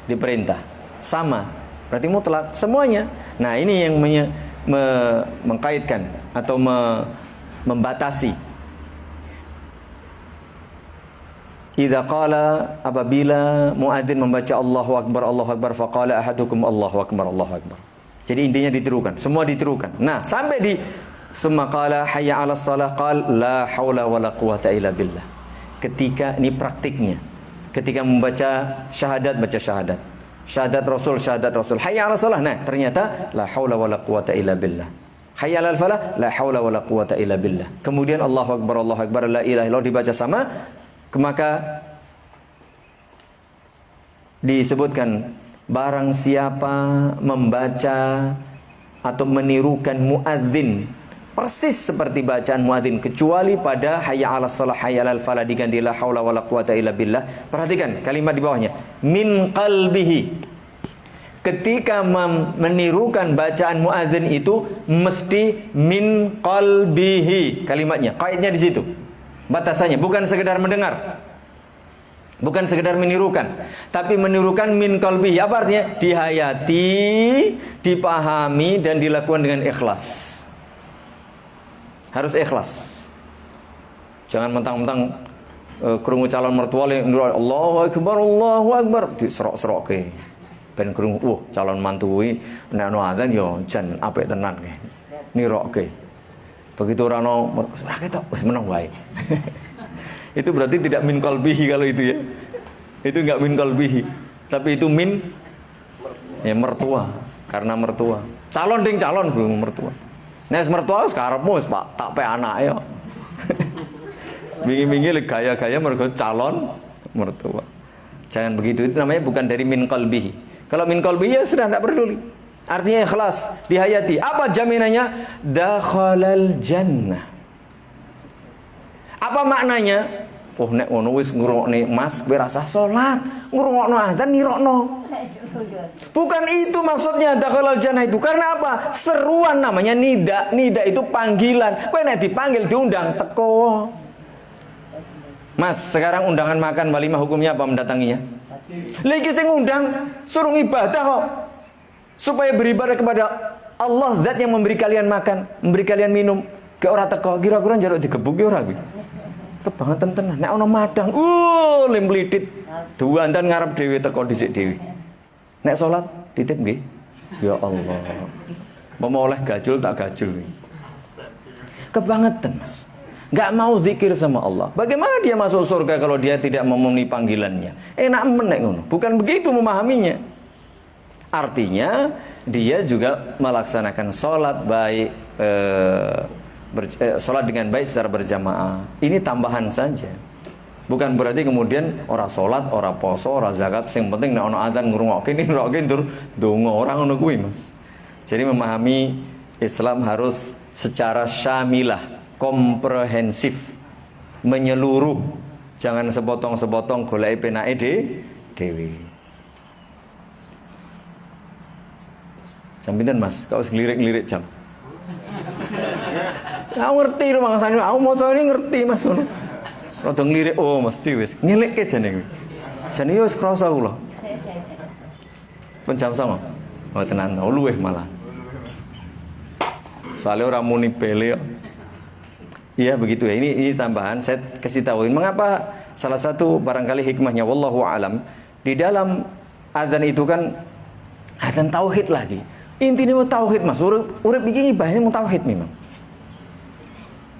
diperintah, sama, berarti mutlak semuanya. Nah, ini yang mengkaitkan atau membatasi. Idza qala, apabila muadzin membaca Allahu akbar faqala ahadukum Allahu akbar. Jadi intinya ditirukan, semua ditirukan. Nah, sampai di summa qala hayya 'alas shalah qala la haula wala quwwata illa billah. Ketika ini praktiknya. Ketika membaca syahadat, baca syahadat. Syahadat Rasul, hayya 'alas shalah. Nah, ternyata la haula wala quwwata illa billah. Hayya 'alal falah, la haula wala quwwata illa billah. Kemudian Allahu akbar, la ilaha illallah dibaca sama, maka disebutkan barang siapa membaca atau menirukan muadzin persis seperti bacaan muadzin kecuali pada hayya 'alas shalah hayya 'alal falah diganti la haula wala quwwata illa billah. Perhatikan kalimat di bawahnya, min qalbihi. Ketika menirukan bacaan muadzin itu mesti min qalbihi kalimatnya. Kaidnya di situ. Batasannya bukan sekedar mendengar. Bukan sekedar menirukan, tapi menirukan min qalbihi. Apa artinya? Dihayati, dipahami dan dilakukan dengan ikhlas. Harus ikhlas. Jangan mentang-mentang krungu calon mertua Allahu akbar diserok-serokke. Ben krungu calon mantu kuwi nek ana azan yo jan apik tenan ke. Nirokke. Begitu ora ono ora ketok wis meneng wae. Itu berarti tidak min qalbihi kalau itu ya. Itu enggak min qalbihi. Tapi itu ya mertua, karena mertua. Calon ding calon belum mertua. Nes mertua wis karepmu wis Pak, tak pe anake kok. Bingi-bingi gaya-gaya mergo calon mertua. Jangan begitu, itu namanya bukan dari min qalbihi. Kalau min qalbihi ya sudah tidak peduli. Artinya ikhlas, dihayati. Apa jaminannya? Dakhalal jannah. Apa maknanya? Oh nek ngono wis ngrungokne Mas, kowe rasa salat, ngrungokno adzan nirokno. Bukan itu maksudnya dakhalal jannah itu. Karena apa? Seruan namanya nida. Nida itu panggilan. Kowe nek dipanggil diundang teko. Mas, sekarang undangan makan walimah hukumnya apa mendatanginya? Lagi sing ngundang suruh ibadah kok. Supaya beribadah kepada Allah zat yang memberi kalian makan, memberi kalian minum. Ke ora teko, kira-kira njaluk digebuk ya ora kuwi. Kebangetan tenan. Nek ana madang, limplitit. Duandan ngarep dhewe teko dhisik dhewe. Nek salat titip nggih. Ya Allah. Mau oleh gajul tak gajul. Kebangetan, Mas. Enggak mau zikir sama Allah. Bagaimana dia masuk surga kalau dia tidak memenuhi panggilannya? Enak menek ngono. Bukan begitu memahaminya. Artinya dia juga melaksanakan sholat baik, sholat dengan baik secara berjamaah. Ini tambahan saja. Bukan berarti kemudian ora sholat, ora poso, ora zakat. Yang penting nek ono adzan ngrungokke ini ngrungokke tur donga ora ngono kuwi, Mas. Jadi memahami Islam harus secara syamilah, komprehensif, menyeluruh. Jangan sepotong-sepotong golek penake dhewe. Jam pinten Mas? Kau ngelirik-ngelirik jam. Aku ngerti rumangsane, aku maca ini ngerti Mas ngono. Rada ngelirik, oh mesti wis ngelikke jane kuwi. Jane yo wis krasa kula. Jam 09.00. Oh tenan, luweh malah. Soalnya orang muni bele. Iya begitu ya. Ini tambahan saya kasih tahuin mengapa salah satu barangkali hikmahnya wallahu alam di dalam azan itu kan azan tauhid lagi. Intinya mau tauhid Mas. Urip iki ibadahnya mau tauhid memang.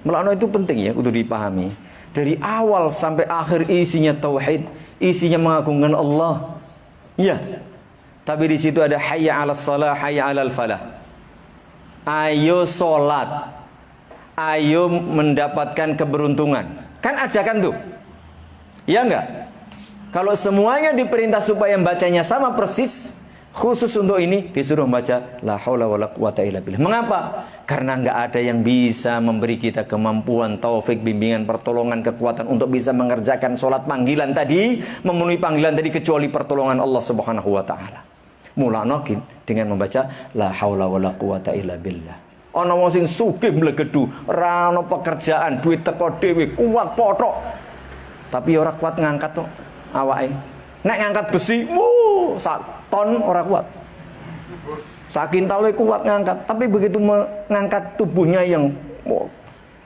Melakno itu penting ya untuk dipahami. Dari awal sampai akhir isinya tauhid, isinya mengagungkan Allah. Iya. Tapi di situ ada hayya 'alas shalah, hayya 'alal falah. Ayo salat. Ayo mendapatkan keberuntungan. Kan ajakan tuh. Ya enggak? Kalau semuanya diperintah supaya bacanya sama persis, khusus untuk ini disuruh baca la haula wala quwata illa billah. Mengapa? Karena enggak ada yang bisa memberi kita kemampuan, taufik, bimbingan, pertolongan, kekuatan untuk bisa mengerjakan sholat panggilan tadi, memenuhi panggilan tadi kecuali pertolongan Allah Subhanahu wa taala. Mulane dengan membaca la haula wala quwata illa billah. Ana wong sing sugih mlegedu, ora ana pekerjaan, duit teko dhewe, kuat pothok. Tapi ora kuat ngangkat tok awake. Nek ngangkat besi, sak ton ora kuat. Sakintal kuat ngangkat, tapi begitu mengangkat tubuhnya yang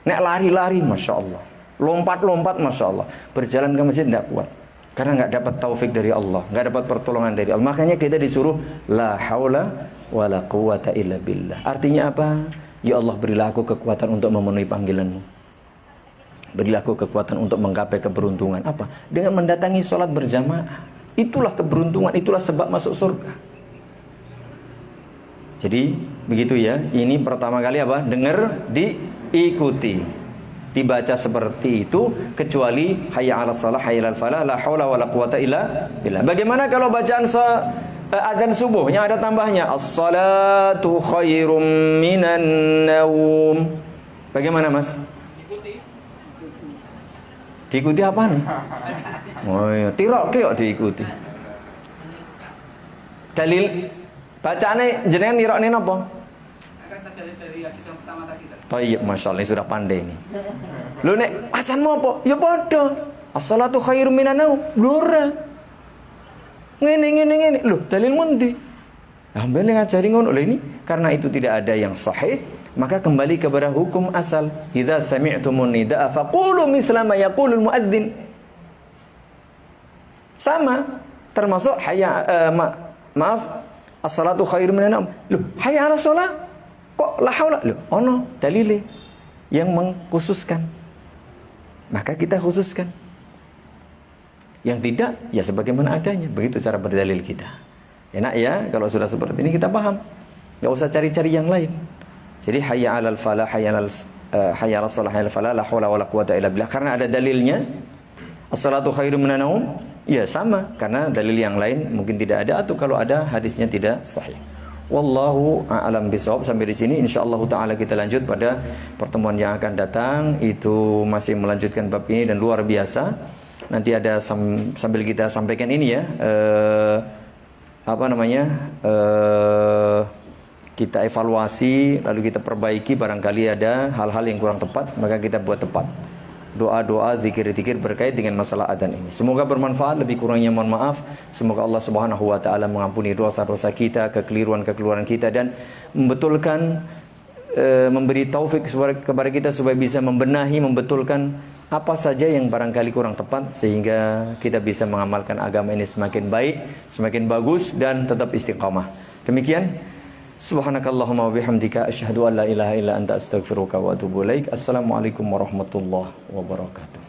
nek lari-lari, masya Allah, lompat-lompat, masya Allah, berjalan ke masjid tidak kuat, karena nggak dapat taufik dari Allah, nggak dapat pertolongan dari Allah. Makanya kita disuruh la haula wala quwata illa billah. Artinya apa? Ya Allah, berilah aku kekuatan untuk memenuhi panggilanmu. Berilah aku kekuatan untuk menggapai keberuntungan. Apa? Dengan mendatangi sholat berjamaah. Itulah keberuntungan, itulah sebab masuk surga. Jadi begitu ya. Ini pertama kali apa? Dengar, diikuti, dibaca seperti itu. Kecuali hayya 'alas shalah, hayya 'alal falah, la haula wala quwata illa billah. Bagaimana kalau bacaan adzan subuh yang ada tambahnya as-salatu khairum minan naum? Bagaimana Mas? Diikuti apa nih? Oh iya, tirok kok diikuti. Dalil bacaane jenengan nirokne napa? Akan dari hadis yang pertama tadi. Tayyib, masyaallah sudah pandai nih. Lho nek bacaanmu apa? Ya padha. As-salatu khairum minan naum. Lho ngene. Loh, dalil mundi. Ambil ngajari ngono. Lho ini karena itu tidak ada yang sahih, maka kembali kepada hukum asal. Idza sami'tumun nidaa faqulu misla ma yaqulul muadzin. Sama, termasuk maaf, as-salatu khairum minan naum. Loh, hayya 'alas shalah. Kok la haula? Loh, ono dalile yang mengkhususkan. Maka kita khususkan. Yang tidak, ya sebagaimana adanya. Begitu cara berdalil kita. Enak ya, kalau sudah seperti ini kita paham. Gak usah cari-cari yang lain. Jadi hayya 'alal falah, hayya 'alas shalah, hayya 'alal falah, la haula wala quwata illa billah. Karena ada dalilnya. As-salatu khairum minan naum. Ya sama, karena dalil yang lain mungkin tidak ada, atau kalau ada hadisnya tidak sahih. Wallahu a'lam bishawab. Sampai di sini insyaallah taala kita lanjut pada pertemuan yang akan datang. Itu masih melanjutkan bab ini dan luar biasa. Nanti ada sambil kita sampaikan ini ya, kita evaluasi lalu kita perbaiki, barangkali ada hal-hal yang kurang tepat maka kita buat tepat. Doa-doa, zikir-zikir berkait dengan masalah adzan ini. Semoga bermanfaat, lebih kurangnya mohon maaf. Semoga Allah Subhanahu wa taala mengampuni dosa-dosa kita, kekeliruan-kekeliruan kita, dan membetulkan, memberi taufik kepada kita supaya bisa membenahi, membetulkan apa saja yang barangkali kurang tepat, sehingga kita bisa mengamalkan agama ini semakin baik, semakin bagus, dan tetap istiqamah. Demikian. Subhanakallahumma wa bihamdika asyhadu an la ilaha illa anta astaghfiruka wa atubu ilaik. Assalamualaikum warahmatullahi wabarakatuh.